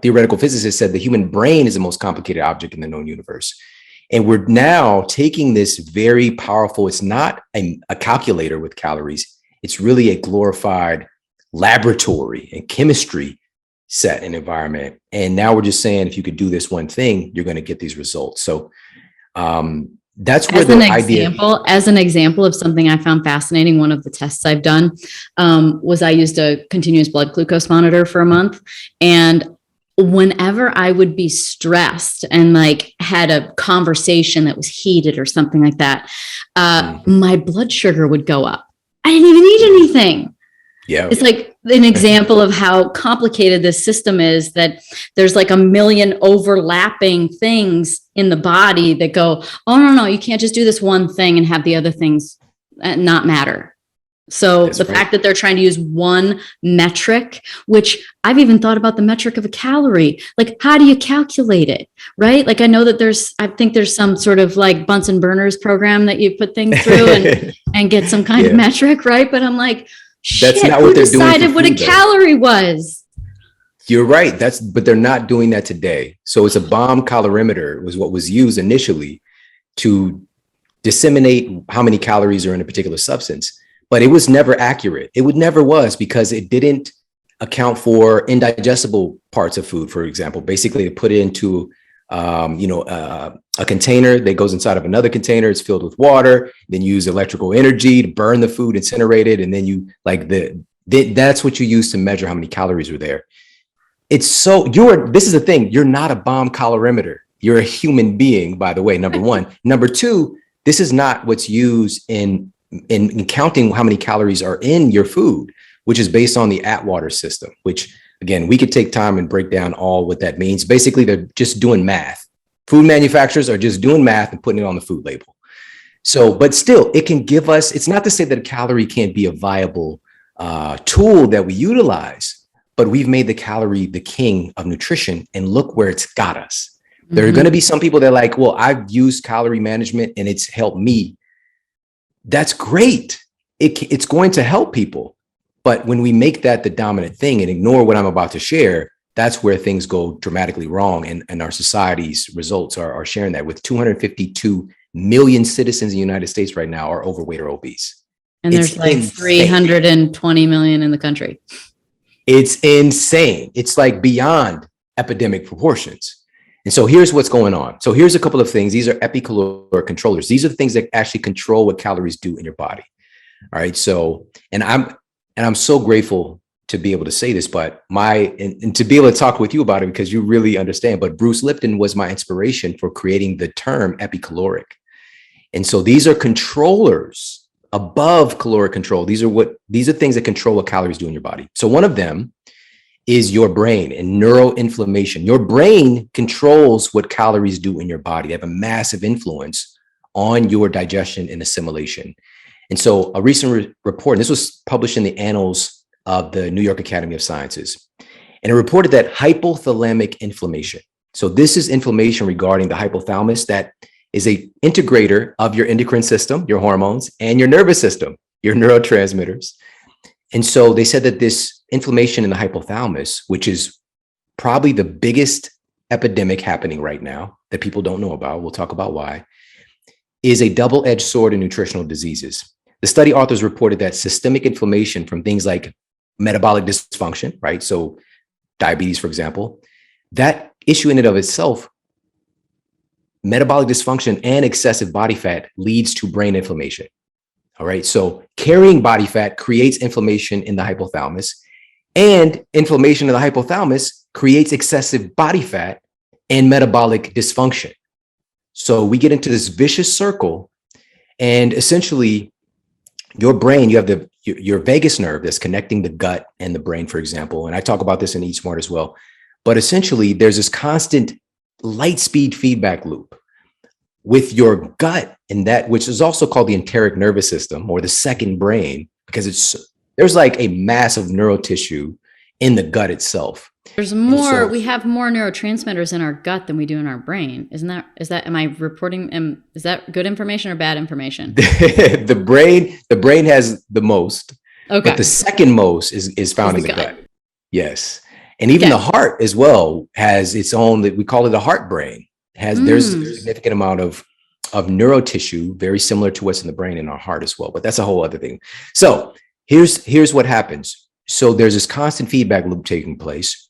theoretical physicist, said the human brain is the most complicated object in the known universe. And we're now taking this very powerful, it's not a calculator with calories. It's really a glorified laboratory and chemistry set and environment. And now we're just saying, if you could do this one thing, you're going to get these results. So that's where as an example of something I found fascinating, one of the tests I've done was I used a continuous blood glucose monitor for a month. And whenever I would be stressed and like had a conversation that was heated or something like that, my blood sugar would go up. I didn't even eat anything. Yeah. It's like an example of how complicated this system is, that there's like a million overlapping things in the body that go, oh, no, you can't just do this one thing and have the other things not matter. So that's the fact that they're trying to use one metric, which I've even thought about the metric of a calorie, like how do you calculate it, right? Like I know that I think there's some sort of like Bunsen burners program that you put things through and get some kind of metric, right? But I'm like, that's not what they're doing. Who decided what a calorie was? You're right. But they're not doing that today. So it's a bomb calorimeter was what was used initially to disseminate how many calories are in a particular substance. But it was never accurate. It never was, because it didn't account for indigestible parts of food, for example. Basically, they put it into a container that goes inside of another container. It's filled with water. Then you use electrical energy to burn the food, incinerate it, and then you that's what you use to measure how many calories are there. This is the thing. You're not a bomb calorimeter. You're a human being, by the way. Number one. Number two, this is not what's used in counting how many calories are in your food, which is based on the Atwater system, which again, we could take time and break down all what that means. Basically, they're just doing math. Food manufacturers are just doing math and putting it on the food label. So, but still, it can give us, it's not to say that a calorie can't be a viable tool that we utilize, but we've made the calorie the king of nutrition, and look where it's got us. Mm-hmm. There are going to be some people that are like, well, I've used calorie management and it's helped me. That's great. It's going to help people. But when we make that the dominant thing and ignore what I'm about to share, that's where things go dramatically wrong. And our society's results are sharing that, with 252 million citizens in the United States right now are overweight or obese. And there's like 320 million in the country. It's insane. It's like beyond epidemic proportions. And so here's what's going on. So here's a couple of things. These are epicaloric controllers. These are the things that actually control what calories do in your body. All right. So, and I'm so grateful to be able to say this, but and to be able to talk with you about it, because you really understand. But Bruce Lipton was my inspiration for creating the term epicaloric. And so these are controllers above caloric control. These are things that control what calories do in your body. So one of them is your brain and neuroinflammation. Your brain controls what calories do in your body. They have a massive influence on your digestion and assimilation. And so a recent report, and this was published in the Annals of the New York Academy of Sciences, and it reported that hypothalamic inflammation. So this is inflammation regarding the hypothalamus, that is a integrator of your endocrine system, your hormones, and your nervous system, your neurotransmitters. And so they said that this inflammation in the hypothalamus, which is probably the biggest epidemic happening right now that people don't know about, we'll talk about why, is a double-edged sword in nutritional diseases. The study authors reported that systemic inflammation from things like metabolic dysfunction, right? So diabetes, for example, that issue in and of itself, metabolic dysfunction and excessive body fat leads to brain inflammation. All right. So carrying body fat creates inflammation in the hypothalamus, and inflammation in the hypothalamus creates excessive body fat and metabolic dysfunction. So we get into this vicious circle, and essentially your brain, you have your vagus nerve that's connecting the gut and the brain, for example. And I talk about this in Eat Smart as well. But essentially there's this constant light speed feedback loop with your gut, and that, which is also called the enteric nervous system, or the second brain, because there's like a mass of neural tissue in the gut itself. There's more, we have more neurotransmitters in our gut than we do in our brain. Is that, am I reporting, is that good information or bad information? The brain has the most, okay, but the second most is found in the gut. Yes. And even the heart as well has its own, we call it a heart brain. There's a significant amount of neuro tissue, very similar to what's in the brain in our heart as well, but that's a whole other thing. So here's what happens. So there's this constant feedback loop taking place.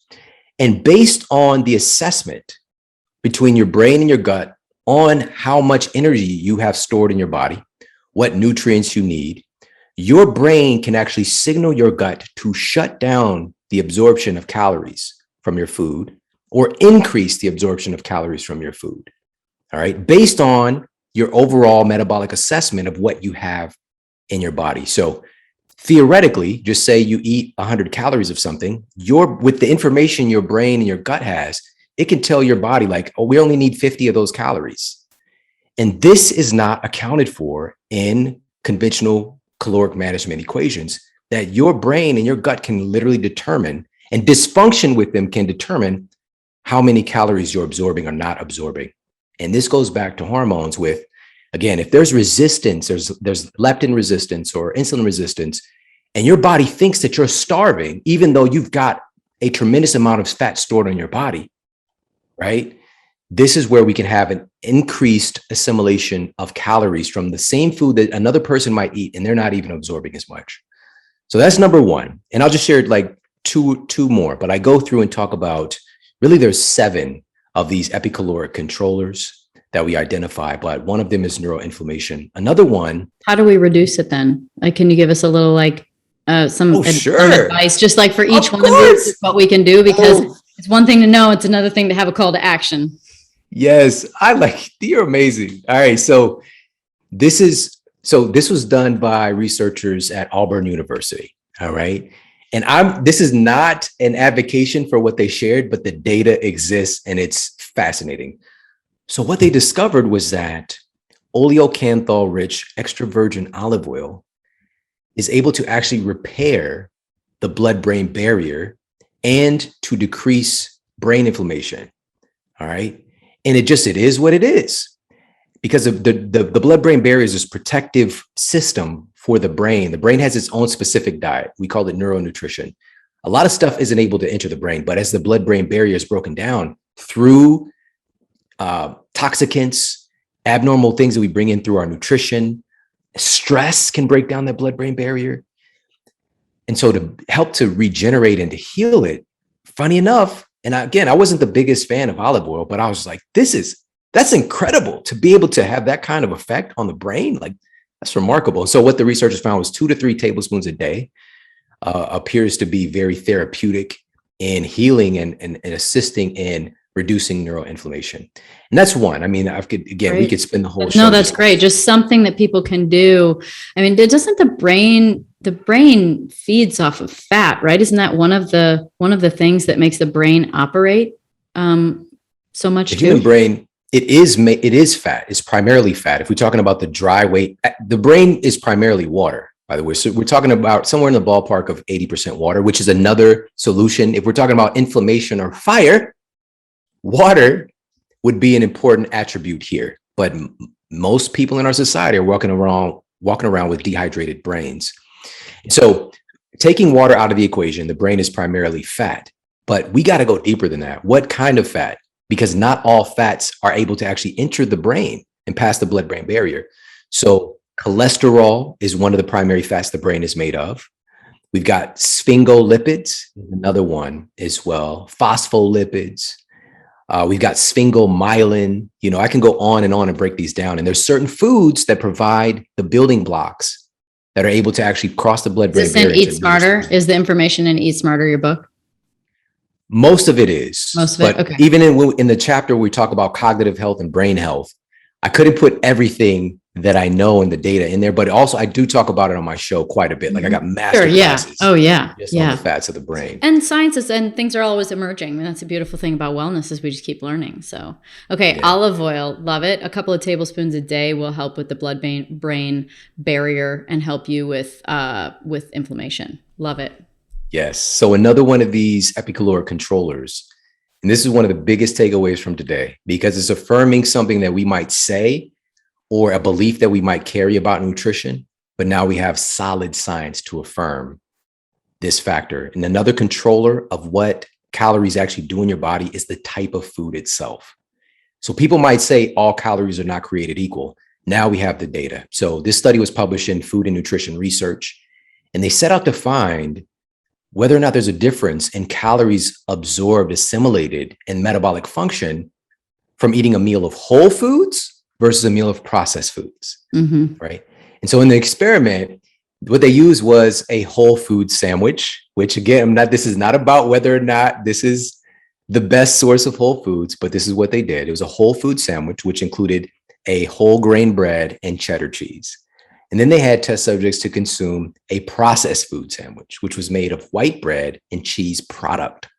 And based on the assessment between your brain and your gut on how much energy you have stored in your body, what nutrients you need, your brain can actually signal your gut to shut down the absorption of calories from your food or increase the absorption of calories from your food. All right, based on your overall metabolic assessment of what you have in your body. So theoretically, just say you eat 100 calories of something, with the information your brain and your gut has, it can tell your body like, oh, we only need 50 of those calories. And this is not accounted for in conventional caloric management equations that your brain and your gut can literally determine, and dysfunction with them can determine how many calories you're absorbing or not absorbing. And this goes back to hormones with, again, if there's resistance, there's leptin resistance or insulin resistance, and your body thinks that you're starving, even though you've got a tremendous amount of fat stored on your body, right? This is where we can have an increased assimilation of calories from the same food that another person might eat, and they're not even absorbing as much. So that's number one. And I'll just share like two more, but I go through and talk about, really there's 7 of these epicaloric controllers that we identify, but one of them is neuroinflammation. Another one. How do we reduce it then? Like, can you give us a little some advice, just like for each one of these, what we can do? Because it's one thing to know, it's another thing to have a call to action. Yes, you're amazing. All right, so this was done by researchers at Auburn University. All right. And this is not an advocation for what they shared, but the data exists and it's fascinating. So what they discovered was that oleocanthal rich extra virgin olive oil is able to actually repair the blood-brain barrier and to decrease brain inflammation. All right. And it is what it is. Because of the blood-brain barrier is this protective system for the brain. The brain has its own specific diet. We call it neuronutrition. A lot of stuff isn't able to enter the brain, but as the blood-brain barrier is broken down through toxicants, abnormal things that we bring in through our nutrition, stress can break down that blood-brain barrier. And so to help to regenerate and to heal it, funny enough, and I wasn't the biggest fan of olive oil, but I was like, that's incredible to be able to have that kind of effect on the brain. Like, that's remarkable. So what the researchers found was 2 to 3 tablespoons a day appears to be very therapeutic in healing and assisting in reducing neuroinflammation. And that's one. I mean, we could spend the whole show. No, that's great. Just something that people can do. I mean, doesn't the brain feeds off of fat, right? Isn't that one of the things that makes the brain operate so much? The human brain, it is fat. It's primarily fat. If we're talking about the dry weight, the brain is primarily water, by the way. So we're talking about somewhere in the ballpark of 80% water, which is another solution. If we're talking about inflammation or fire, water would be an important attribute here. But most people in our society are walking around with dehydrated brains. So taking water out of the equation, the brain is primarily fat, but we got to go deeper than that. What kind of fat? Because not all fats are able to actually enter the brain and pass the blood-brain barrier. So cholesterol is one of the primary fats the brain is made of. We've got sphingolipids, another one as well, phospholipids. We've got sphingomyelin. I can go on and break these down. And there's certain foods that provide the building blocks that are able to actually cross the blood-brain Is this in barrier. Eat Smarter? Is the information in Eat Smarter your book? Most of it is. Most of it, okay. Even in the chapter where we talk about cognitive health and brain health, I couldn't put everything that I know in the data in there, but also I do talk about it on my show quite a bit. Like I got master classes. Oh yeah. Just on the fats of the brain. And sciences and things are always emerging. I mean, that's a beautiful thing about wellness is we just keep learning. So, okay. Yeah. Olive oil, love it. A couple of tablespoons a day will help with the blood-brain barrier and help you with inflammation. Love it. Yes. So another one of these epicaloric controllers, and this is one of the biggest takeaways from today, because it's affirming something that we might say or a belief that we might carry about nutrition, but now we have solid science to affirm this factor. And another controller of what calories actually do in your body is the type of food itself. So people might say all calories are not created equal. Now we have the data. So this study was published in Food and Nutrition Research, and they set out to find whether or not there's a difference in calories absorbed, assimilated, and metabolic function from eating a meal of whole foods versus a meal of processed foods, right? And so in the experiment, what they used was a whole food sandwich, which again, this is not about whether or not this is the best source of whole foods, but this is what they did. It was a whole food sandwich, which included a whole grain bread and cheddar cheese. And then they had test subjects to consume a processed food sandwich, which was made of white bread and cheese product,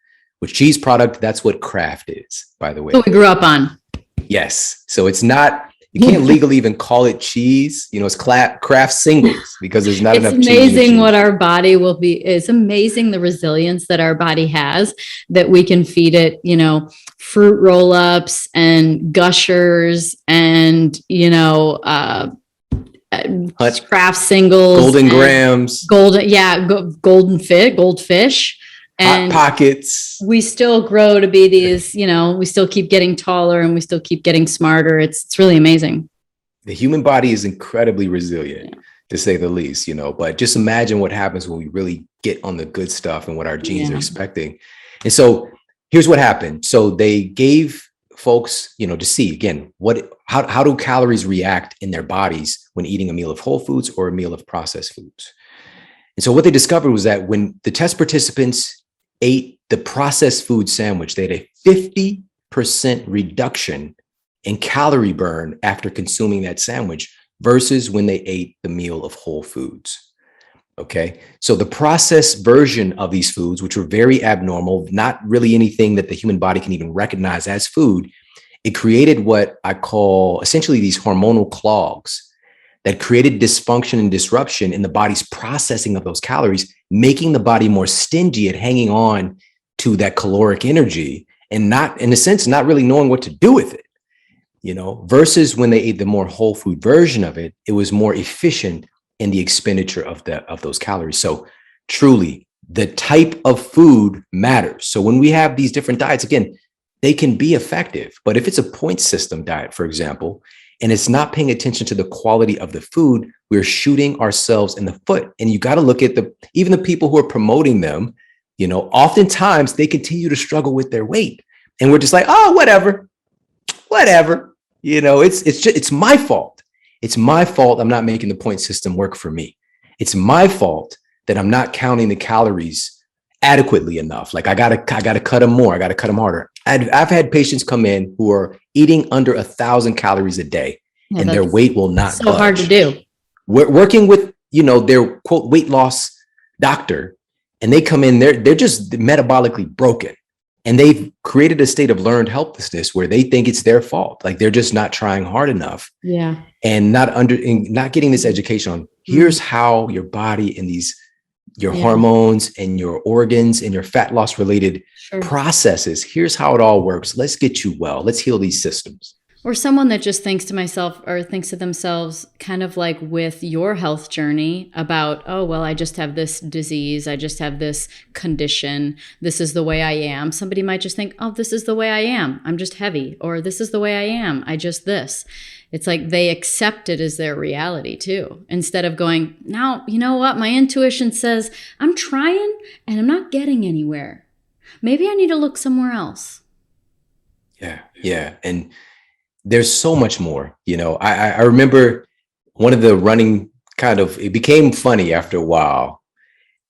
which cheese product, that's what Kraft is, by the way. What we grew up on. Yes. So it's not, you can't legally even call it cheese. You know, it's Kraft singles because there's not enough cheese. It's amazing what our body will be. It's amazing the resilience that our body has, that we can feed it, you know, fruit roll-ups and gushers and, you know, Kraft singles, golden grams, goldfish. And Hot Pockets. We still grow to be these, you know, we still keep getting taller and we still keep getting smarter. It's really amazing. The human body is incredibly resilient, to say the least, you know, but just imagine what happens when we really get on the good stuff and what our genes are expecting. And so here's what happened. So they gave folks, you know, to see again, how do calories react in their bodies when eating a meal of whole foods or a meal of processed foods. And so what they discovered was that when the test participants ate the processed food sandwich, they had a 50% reduction in calorie burn after consuming that sandwich versus when they ate the meal of whole foods. Okay. So the processed version of these foods, which were very abnormal, not really anything that the human body can even recognize as food, it created what I call essentially these hormonal clogs that created dysfunction and disruption in the body's processing of those calories, making the body more stingy at hanging on to that caloric energy and not, in a sense, not really knowing what to do with it, you know, versus when they ate the more whole food version of it, it was more efficient in the expenditure of those calories. So truly, the type of food matters. So when we have these different diets, again, they can be effective, but if it's a point system diet, for example, and it's not paying attention to the quality of the food, we're shooting ourselves in the foot. And you got to look at even the people who are promoting them, you know, oftentimes they continue to struggle with their weight. And we're just like, oh, whatever, you know, it's my fault. It's my fault. I'm not making the point system work for me. It's my fault that I'm not counting the calories adequately enough. Like I gotta cut them more. I gotta cut them harder. I've had patients come in who are eating under 1,000 calories a day, and their weight will not so budge. Hard to do. We're working with, you know, their quote weight loss doctor, and they come in, they're just metabolically broken, and they've created a state of learned helplessness where they think it's their fault. Like they're just not trying hard enough. Yeah. And not getting this education on here's how your body and your hormones and your organs and your fat loss related processes. Here's how it all works. Let's get you well. Let's heal these systems. Or someone that just thinks to themselves, kind of like with your health journey about, oh, well, I just have this disease. I just have this condition. This is the way I am. Somebody might just think, oh, this is the way I am. I'm just heavy. Or this is the way I am. I just this. It's like they accept it as their reality too, instead of going, now, you know what? My intuition says I'm trying and I'm not getting anywhere. Maybe I need to look somewhere else. Yeah. And there's so much more, you know, I remember one of the running it became funny after a while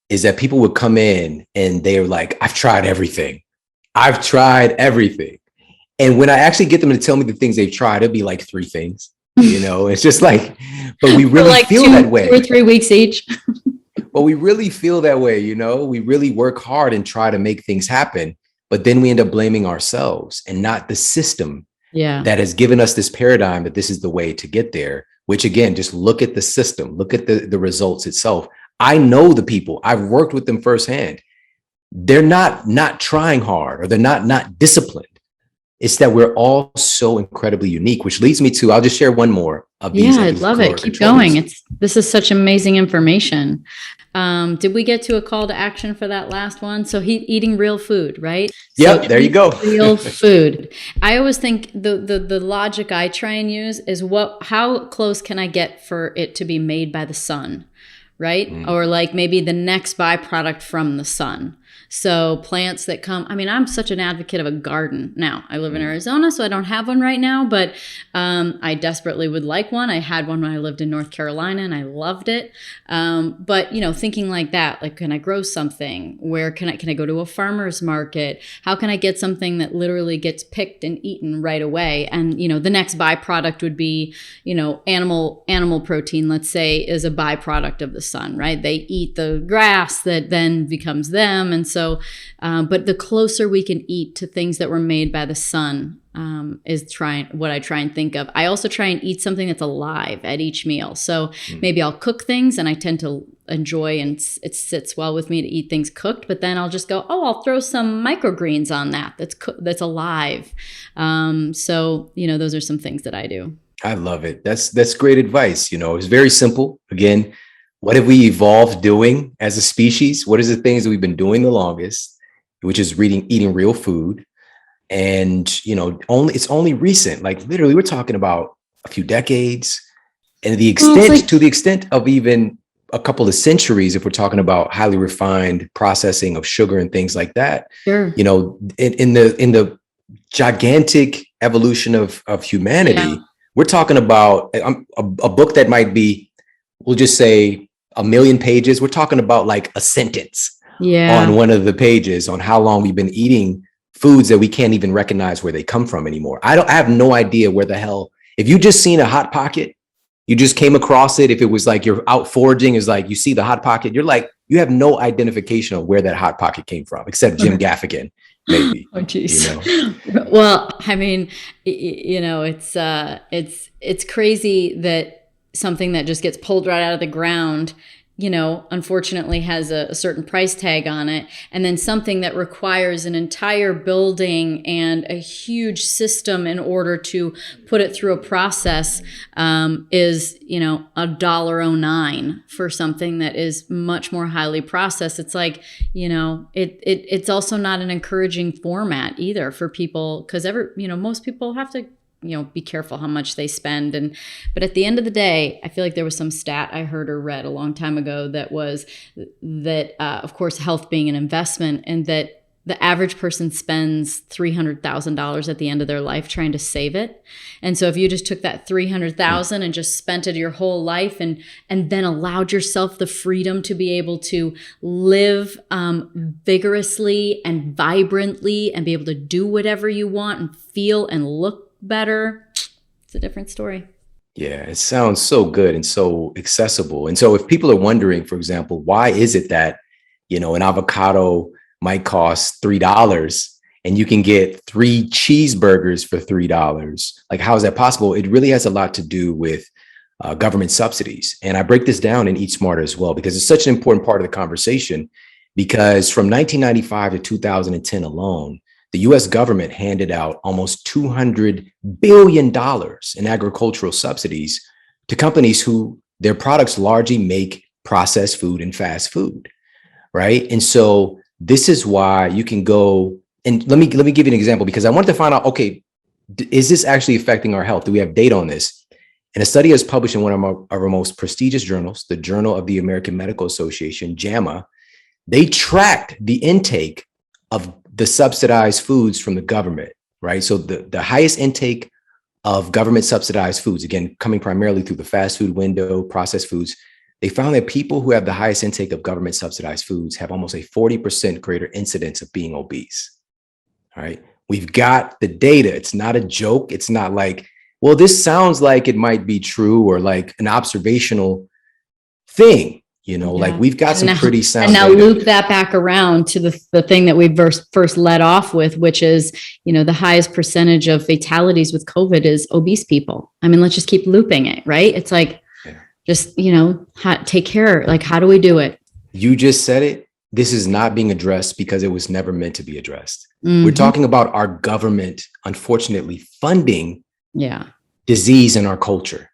is that people would come in and they're like, I've tried everything. I've tried everything. And when I actually get them to tell me the things they've tried, it'll be like 3 things. It's just like, but we really like feel that way. 2 or 3 weeks each. But we really feel that way, we really work hard and try to make things happen. But then we end up blaming ourselves and not the system that has given us this paradigm that this is the way to get there, which again, just look at the system, look at the results itself. I know the people, I've worked with them firsthand. They're not trying hard, or they're not disciplined. It's that we're all so incredibly unique, which leads me to, I'll just share one more of these. Yeah, I'd love it. Keep going. This is such amazing information. Did we get to a call to action for that last one? So eating real food, right? Yep, there you go. Real food. I always think the logic I try and use is how close can I get for it to be made by the sun, right? Or like maybe the next byproduct from the sun. So plants that come, I'm such an advocate of a garden. Now, I live in Arizona, so I don't have one right now, but I desperately would like one. I had one when I lived in North Carolina and I loved it. But, thinking like that, like, can I grow something? Where can I go to a farmer's market? How can I get something that literally gets picked and eaten right away? And, the next byproduct would be, animal protein, let's say, is a byproduct of the sun, right? They eat the grass that then becomes them. And so, but the closer we can eat to things that were made by the sun is what I try and think of. I also try and eat something that's alive at each meal. So maybe I'll cook things, and I tend to enjoy, and it sits well with me to eat things cooked, but then I'll just go, I'll throw some microgreens on that's alive. So, those are some things that I do. I love it. That's great advice. It's very simple. Again, what have we evolved doing as a species? What is the things that we've been doing the longest, which is eating real food? And, it's only recent, like literally we're talking about a few decades, and to the extent of even a couple of centuries, if we're talking about highly refined processing of sugar and things like that. Sure. In the gigantic evolution of humanity, we're talking about a book that might be, we'll just say, 1 million pages. We're talking about like a sentence on one of the pages on how long we've been eating foods that we can't even recognize where they come from anymore. I have no idea where the hell, if you just seen a Hot Pocket, you just came across it. If it was like you're out foraging, is like you see the Hot Pocket, you're like, you have no identification of where that Hot Pocket came from, except Jim Gaffigan, maybe. Oh, geez. Well, it's crazy that something that just gets pulled right out of the ground, unfortunately has a certain price tag on it. And then something that requires an entire building and a huge system in order to put it through a process is, $1.09 for something that is much more highly processed. It's like, it's also not an encouraging format either for people, because most people have to be careful how much they spend. But at the end of the day, I feel like there was some stat I heard or read a long time ago that was that, of course, health being an investment, and that the average person spends $300,000 at the end of their life trying to save it. And so if you just took that $300,000 and just spent it your whole life and then allowed yourself the freedom to be able to live vigorously and vibrantly and be able to do whatever you want and feel and look better, it's a different story. Yeah, it sounds so good and so accessible. And so if people are wondering, for example, why is it that, an avocado might cost $3 and you can get 3 cheeseburgers for $3? Like, how is that possible? It really has a lot to do with government subsidies. And I break this down in Eat Smarter as well, because it's such an important part of the conversation, because from 1995 to 2010 alone, the US government handed out almost $200 billion in agricultural subsidies to companies who their products largely make processed food and fast food, right? And so this is why you can go, and let me give you an example, because I wanted to find out, okay, is this actually affecting our health? Do we have data on this? And a study was published in one of our most prestigious journals, the Journal of the American Medical Association, JAMA. They tracked the intake of the subsidized foods from the government, right? So the highest intake of government subsidized foods, again, coming primarily through the fast food window, processed foods, they found that people who have the highest intake of government subsidized foods have almost a 40% greater incidence of being obese. All right. We've got the data. It's not a joke. It's not like, well, this sounds like it might be true or like an observational thing. Like we've got some pretty sound and now data. loop that back around to the thing that we first led off with, which is, the highest percentage of fatalities with COVID is obese people. I mean, let's just keep looping it, right? It's like, just, take care. Like, how do we do it? You just said it. This is not being addressed because it was never meant to be addressed. Mm-hmm. We're talking about our government, unfortunately, funding disease in our culture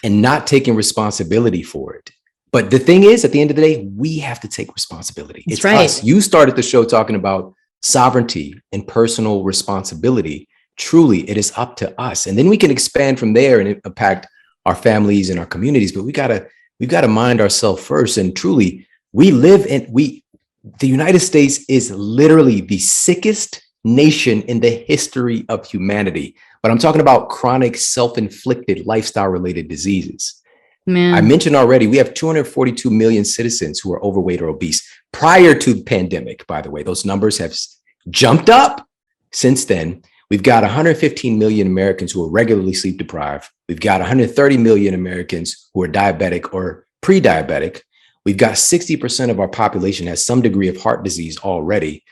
and not taking responsibility for it. But the thing is, at the end of the day, we have to take responsibility. That's it's right. us. You started the show talking about sovereignty and personal responsibility. Truly, it is up to us. And then we can expand from there and impact our families and our communities. But we've got to mind ourselves first. And truly, the United States is literally the sickest nation in the history of humanity. But I'm talking about chronic, self-inflicted, lifestyle-related diseases. Man. I mentioned already, we have 242 million citizens who are overweight or obese prior to the pandemic, by the way. Those numbers have jumped up since then. We've got 115 million Americans who are regularly sleep deprived. We've got 130 million Americans who are diabetic or pre-diabetic. We've got 60% of our population has some degree of heart disease already.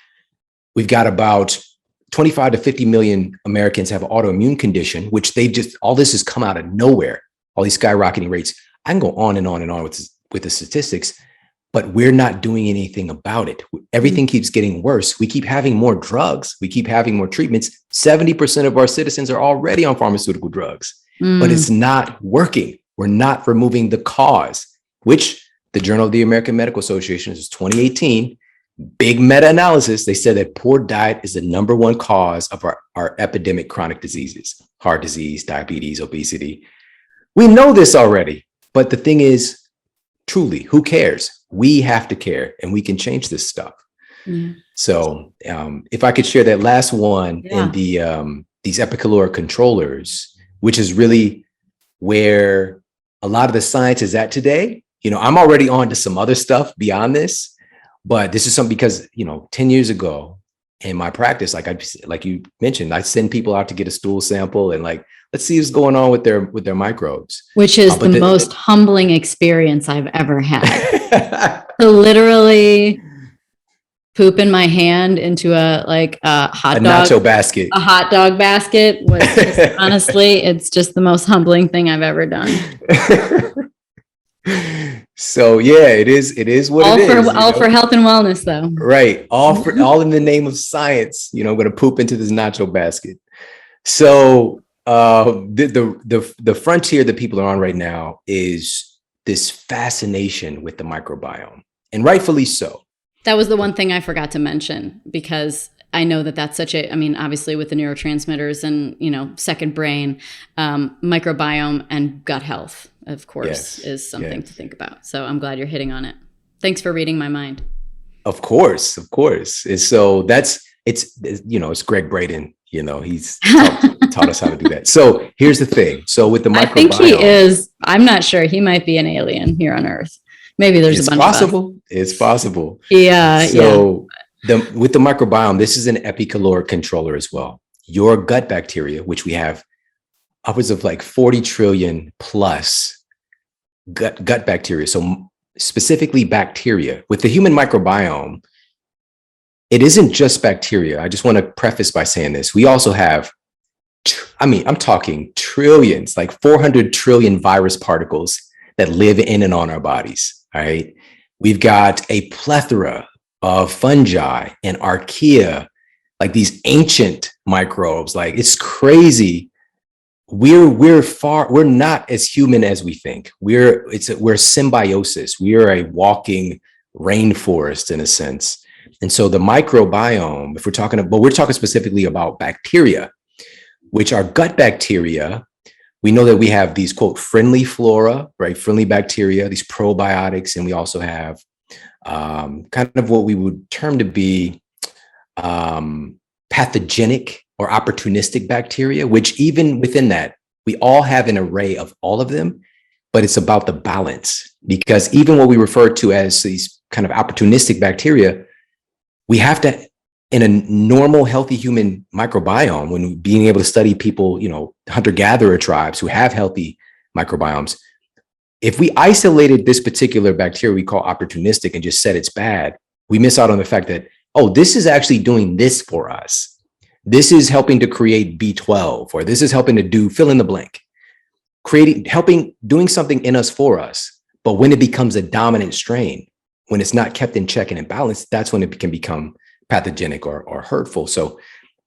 We've got about 25 to 50 million Americans have an autoimmune condition, which all this has come out of nowhere. All these skyrocketing rates. I can go on and on and on with the statistics, but we're not doing anything about it. Everything keeps getting worse. We keep having more drugs. We keep having more treatments. 70% of our citizens are already on pharmaceutical drugs, but it's not working. We're not removing the cause, which the Journal of the American Medical Association, this is 2018, big meta-analysis. They said that poor diet is the number one cause of our epidemic chronic diseases, heart disease, diabetes, obesity. We know this already, but the thing is, truly, who cares? We have to care, and we can change this stuff. So if I could share that last one in these epicaloric controllers, which is really where a lot of the science is at today. I'm already on to some other stuff beyond this, but this is something because, 10 years ago in my practice, like you mentioned, I send people out to get a stool sample and let's see what's going on with their microbes. Which is the most humbling experience I've ever had. To literally poop in my hand into a nacho basket. A hot dog basket was just, honestly, it's just the most humbling thing I've ever done. So yeah, it is what it is. All for health and wellness, though. Right. All in the name of science. I'm going to poop into this nacho basket. So the frontier that people are on right now is this fascination with the microbiome, and rightfully so. That was the one thing I forgot to mention, because I know that that's obviously with the neurotransmitters and, second brain, microbiome and gut health, of course, is something to think about. So I'm glad you're hitting on it. Thanks for reading my mind. Of course. And so it's Greg Braden, he's taught us how to do that. So here's the thing. So with the microbiome. I think he is. I'm not sure. He might be an alien here on Earth. Maybe there's a bunch of us. It's possible. Yeah. So with the microbiome, this is an epicaloric controller as well. Your gut bacteria, which we have upwards of 40 trillion plus gut bacteria. So specifically bacteria. With the human microbiome, it isn't just bacteria. I just want to preface by saying this. We also have, I'm talking trillions, 400 trillion virus particles that live in and on our bodies. All right. We've got a plethora of fungi and archaea, these ancient microbes. It's crazy. We're not as human as we think. We're symbiosis. We are a walking rainforest in a sense. And so the microbiome, we're talking specifically about bacteria, which are gut bacteria. We know that we have these, quote, friendly flora, right? Friendly bacteria, these probiotics. And we also have kind of what we would term to be pathogenic or opportunistic bacteria, which even within that, we all have an array of all of them. but it's about the balance. Because even what we refer to as these kind of opportunistic bacteria, we have to, in a normal, healthy human microbiome, when being able to study people, hunter-gatherer tribes who have healthy microbiomes, if we isolated this particular bacteria we call opportunistic and just said it's bad, we miss out on the fact that, oh, this is actually doing this for us. This is helping to create B12, or this is helping to do fill in the blank, doing something in us for us. But when it becomes a dominant strain, when it's not kept in check and in balance, that's when it can become pathogenic or hurtful. So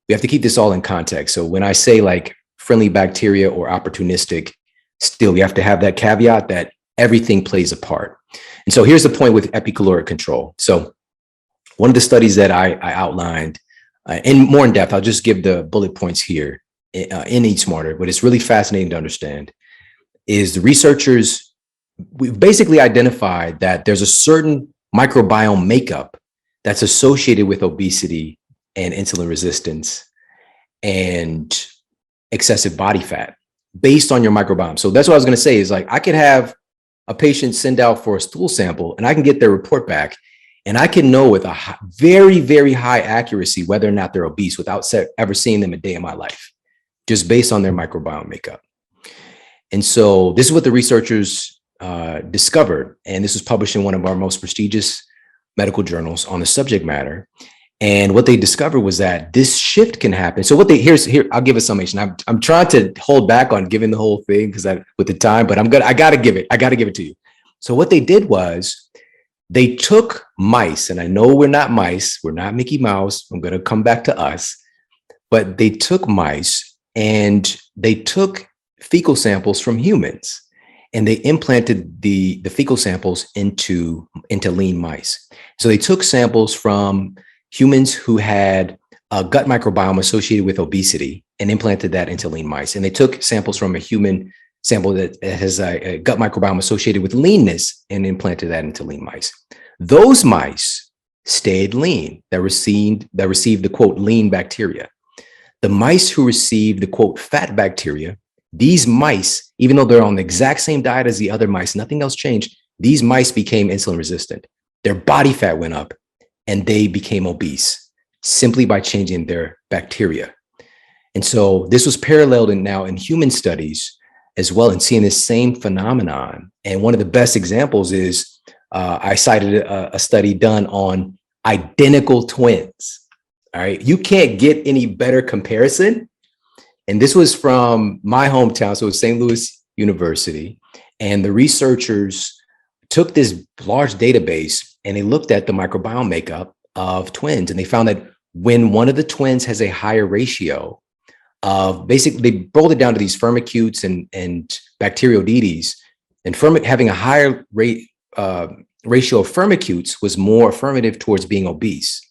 we have to keep this all in context. So when I say like friendly bacteria or opportunistic, still we have to have that caveat that everything plays a part. And so here's the point with epicaloric control. So one of the studies that I outlined in more in depth, I'll just give the bullet points here in Eat Smarter, but it's really fascinating to understand, is the researchers, we've basically identified that there's a certain microbiome makeup that's associated with obesity and insulin resistance and excessive body fat based on your microbiome. So that's what I was going to say is, like, I could have a patient send out for a stool sample and I can get their report back and I can know with a very, very high accuracy whether or not they're obese without ever seeing them a day in my life, just based on their microbiome makeup. And so this is what the researchers discovered. And this was published in one of our most prestigious medical journals on the subject matter. And what they discovered was that this shift can happen. So here, I'll give a summation. I'm trying to hold back on giving the whole thing because with the time, but I gotta give it to you. So what they did was they took mice, and I know we're not mice, we're not Mickey Mouse. I'm going to come back to us, but they took mice and they took fecal samples from humans and they implanted the fecal samples into lean mice. So they took samples from humans who had a gut microbiome associated with obesity and implanted that into lean mice. And they took samples from a human sample that has a gut microbiome associated with leanness and implanted that into lean mice. Those mice stayed lean, that received the quote lean bacteria. The mice who received the quote fat bacteria, these mice, even though they're on the exact same diet as the other mice, nothing else changed, these mice became insulin resistant. Their body fat went up and they became obese simply by changing their bacteria. And so this was paralleled now in human studies as well, and seeing this same phenomenon. And one of the best examples is I cited a study done on identical twins. All right, you can't get any better comparison. And this was from my hometown, so it was St. Louis University. And the researchers took this large database and they looked at the microbiome makeup of twins. And they found that when one of the twins has a higher ratio of, basically, they boiled it down to these firmicutes and bacteroidetes, and having a higher ratio of firmicutes was more affirmative towards being obese.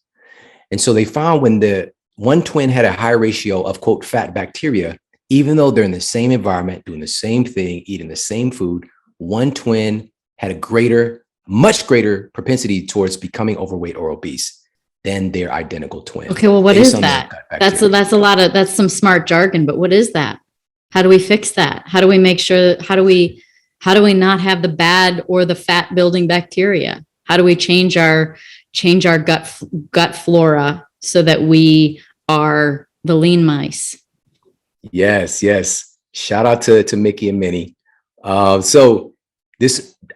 And so they found when the one twin had a higher ratio of quote fat bacteria, even though they're in the same environment, doing the same thing, eating the same food, one twin had a much greater propensity towards becoming overweight or obese than their identical twin. Okay, well, what is that? That's some smart jargon, but what is that? How do we fix that? How do we make sure, how do we not have the bad or the fat building bacteria? How do we change our gut flora so that we are the lean mice? Yes. Shout out to Mickey and Minnie. So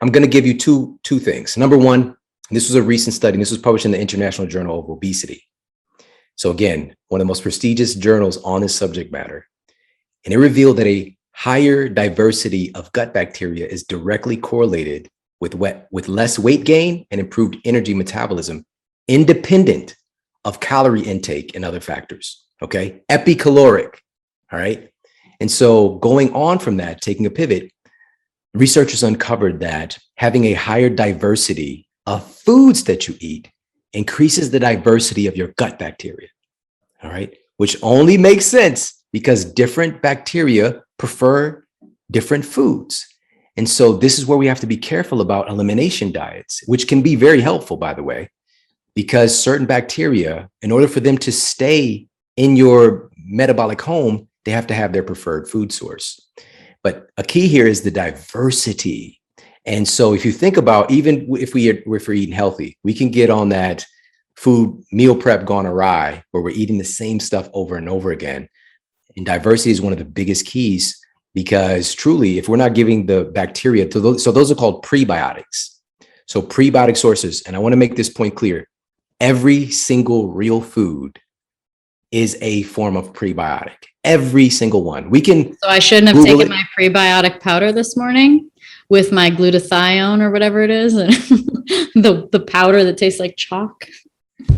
I'm going to give you two things. Number one, this was a recent study. This was published in the International Journal of Obesity. So again, one of the most prestigious journals on this subject matter. And it revealed that a higher diversity of gut bacteria is directly correlated with less weight gain and improved energy metabolism, independent of calorie intake and other factors. Okay, epicaloric. All right. And so going on from that, taking a pivot, researchers uncovered that having a higher diversity of foods that you eat increases the diversity of your gut bacteria. All right, which only makes sense because different bacteria prefer different foods. And so this is where we have to be careful about elimination diets, which can be very helpful, by the way, because certain bacteria, in order for them to stay in your metabolic home, they have to have their preferred food source. But a key here is the diversity. And so if you think about, even if we're eating healthy, we can get on that food meal prep gone awry where we're eating the same stuff over and over again. And diversity is one of the biggest keys, because truly, if we're not giving the bacteria to those, so those are called prebiotics. So prebiotic sources, and I want to make this point clear, every single real food is a form of prebiotic. Every single one. We can. So I shouldn't have taken my prebiotic powder this morning with my glutathione or whatever it is, and the powder that tastes like chalk.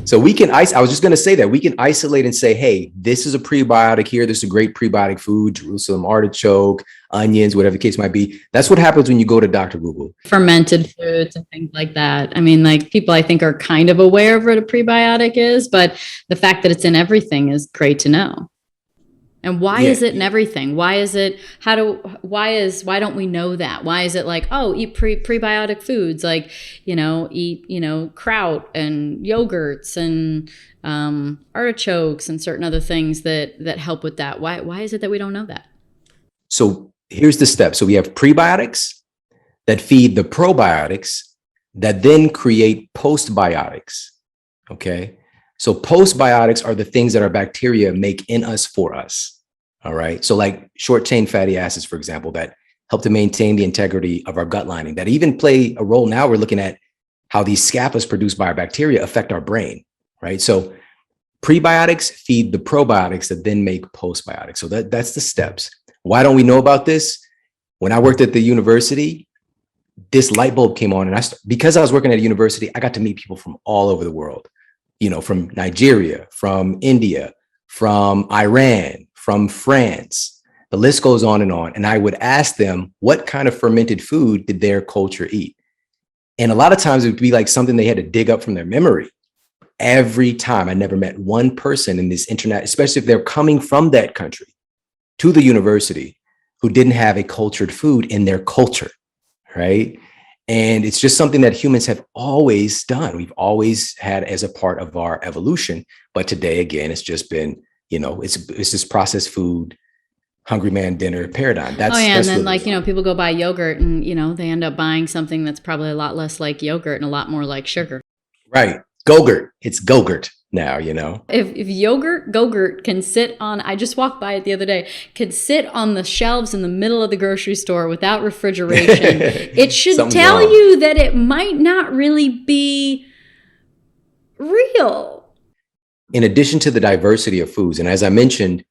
So we can I was just going to say that we can isolate and say, hey, this is a prebiotic here. This is a great prebiotic food, Jerusalem artichoke, onions, whatever the case might be. That's what happens when you go to Dr. Google. Fermented foods and things like that. I mean, like, people I think are kind of aware of what a prebiotic is, but the fact that it's in everything is great to know. And why is it in everything? Why is it, why don't we know that? Why is it like, oh, eat prebiotic foods, like, eat, kraut and yogurts and artichokes and certain other things that help with that. Why is it that we don't know that? So here's the step. So we have prebiotics that feed the probiotics that then create postbiotics. Okay. So postbiotics are the things that our bacteria make in us for us. All right. So like short chain fatty acids, for example, that help to maintain the integrity of our gut lining, that even play a role. Now we're looking at how these scapulas produced by our bacteria affect our brain. Right. So prebiotics feed the probiotics that then make postbiotics. So that's the steps. Why don't we know about this? When I worked at the university, this light bulb came on, and because I was working at a university, I got to meet people from all over the world. From Nigeria, from India, from Iran, from France. The list goes on. And I would ask them, what kind of fermented food did their culture eat? And a lot of times it would be like something they had to dig up from their memory. Every time, I never met one person in this internet, especially if they're coming from that country to the university, who didn't have a cultured food in their culture, right? And it's just something that humans have always done. We've always had as a part of our evolution. But today, again, it's just been, it's this processed food, hungry man dinner paradigm. And then people go buy yogurt and, they end up buying something that's probably a lot less like yogurt and a lot more like sugar. Right. Gogurt. It's Gogurt now, If Gogurt can sit on, I just walked by it the other day, can sit on the shelves in the middle of the grocery store without refrigeration, it should tell you that it might not really be real. In addition to the diversity of foods, and as I mentioned,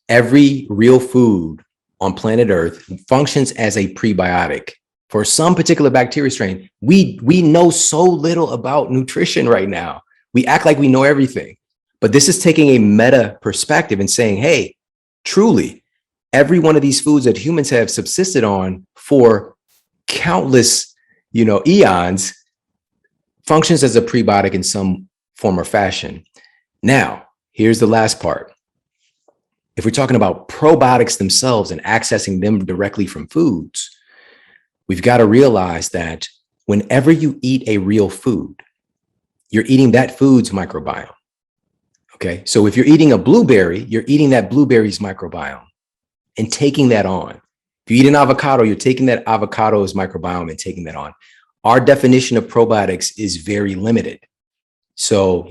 every real food on planet Earth functions as a prebiotic for some particular bacteria strain. We know so little about nutrition right now. We act like we know everything, but this is taking a meta perspective and saying, hey, truly, every one of these foods that humans have subsisted on for countless, eons functions as a prebiotic in some form or fashion. Now, here's the last part. If we're talking about probiotics themselves and accessing them directly from foods, we've got to realize that whenever you eat a real food, you're eating that food's microbiome. Okay. So if you're eating a blueberry, you're eating that blueberry's microbiome and taking that on. If you eat an avocado, you're taking that avocado's microbiome and taking that on. Our definition of probiotics is very limited. So,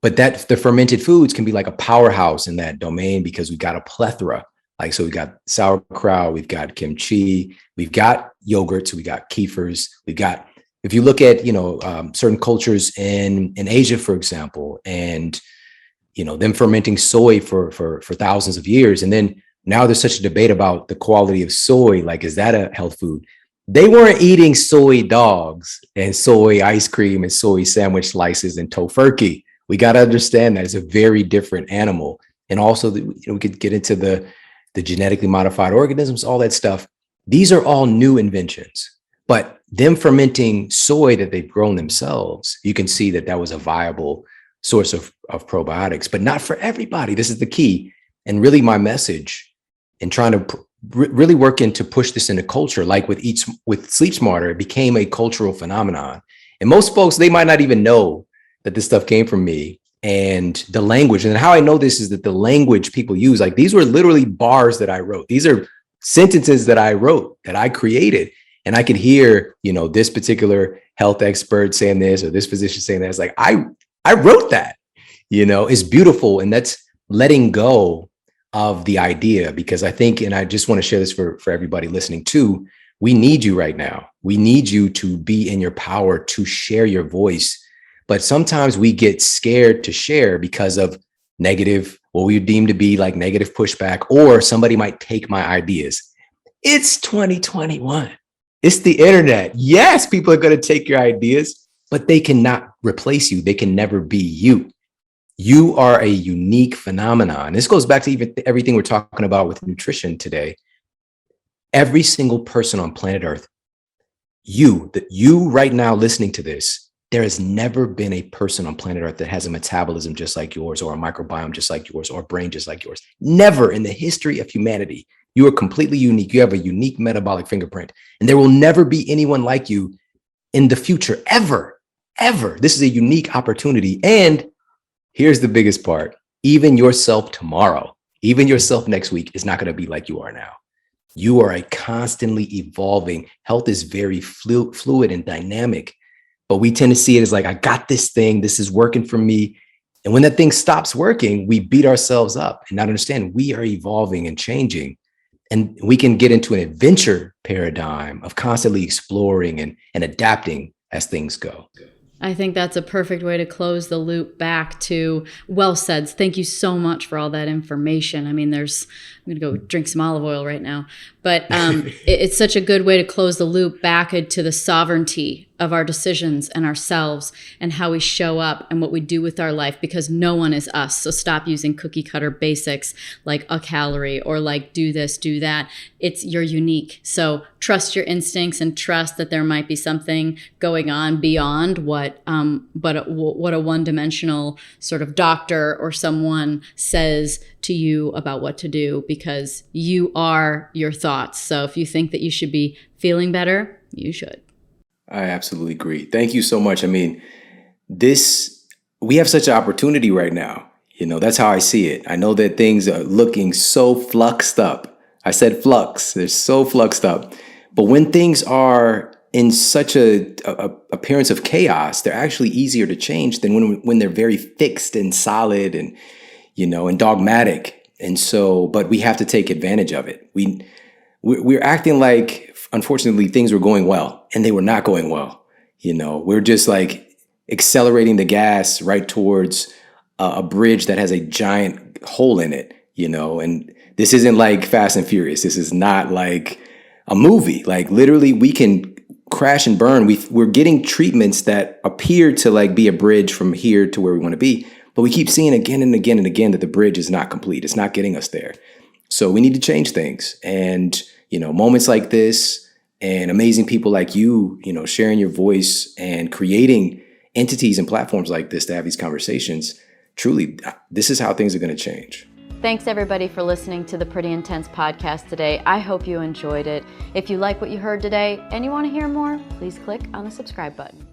but the fermented foods can be like a powerhouse in that domain, because we've got a plethora. So we've got sauerkraut, we've got kimchi, we've got yogurts, we got kefirs, if you look at, certain cultures in Asia, for example, and, them fermenting soy for thousands of years. And then now there's such a debate about the quality of soy. Like, is that a health food? They weren't eating soy dogs and soy ice cream and soy sandwich slices and tofurkey. We got to understand that it's a very different animal. And also, we could get into the genetically modified organisms, all that stuff. These are all new inventions. But them fermenting soy that they've grown themselves, you can see that was a viable source of probiotics, but not for everybody. This is the key. And really my message in trying to really working to push this into culture, like with Sleep Smarter, it became a cultural phenomenon. And most folks, they might not even know that this stuff came from me. And the language, and how I know this is that the language people use, like, these were literally bars that I wrote. These are sentences that I wrote, that I created. And I could hear, this particular health expert saying this or this physician saying that. It's like, I wrote that, it's beautiful. And that's letting go of the idea, because I think, and I just want to share this for everybody listening too, we need you right now. We need you to be in your power, to share your voice. But sometimes we get scared to share because of negative, what we deem to be like negative pushback, or somebody might take my ideas. It's 2021. It's the internet. Yes, people are going to take your ideas, but they cannot replace you. They can never be you. You are a unique phenomenon. This goes back to even everything we're talking about with nutrition today. Every single person on planet Earth, you right now listening to this, there has never been a person on planet Earth that has a metabolism just like yours, or a microbiome just like yours, or a brain just like yours. Never in the history of humanity. You are completely unique. You have a unique metabolic fingerprint, and there will never be anyone like you in the future, ever, ever. This is a unique opportunity. And here's the biggest part. Even yourself tomorrow, even yourself next week is not going to be like you are now. You are a constantly evolving. Health is very fluid and dynamic, but we tend to see it as like, I got this thing, this is working for me. And when that thing stops working, we beat ourselves up and not understand we are evolving and changing. And we can get into an adventure paradigm of constantly exploring and adapting as things go. I think that's a perfect way to close the loop back to well said. Thank you so much for all that information. I mean, I'm going to go drink some olive oil right now, but it's such a good way to close the loop back into the sovereignty of our decisions and ourselves and how we show up and what we do with our life, because no one is us. So stop using cookie cutter basics like a calorie or like do this, do that. You're unique. So trust your instincts and trust that there might be something going on beyond what a one-dimensional sort of doctor or someone says to you about what to do, because you are your thoughts. So if you think that you should be feeling better, you should. I absolutely agree. Thank you so much. I mean, we have such an opportunity right now. That's how I see it. I know that things are looking so fluxed up. I said flux. They're so fluxed up. But when things are in such a appearance of chaos, they're actually easier to change than when they're very fixed and solid and, and dogmatic. And so, but we have to take advantage of it. We're acting like, unfortunately, things were going well, and they were not going well. We're just like accelerating the gas right towards a bridge that has a giant hole in it, and this isn't like Fast and Furious. This is not like a movie. Like literally we can crash and burn. We're getting treatments that appear to like be a bridge from here to where we want to be, but we keep seeing again and again and again that the bridge is not complete. It's not getting us there. So we need to change things. And, moments like this and amazing people like you, sharing your voice and creating entities and platforms like this to have these conversations, truly, this is how things are going to change. Thanks everybody for listening to the Pretty Intense podcast today. I hope you enjoyed it. If you like what you heard today and you want to hear more, please click on the subscribe button.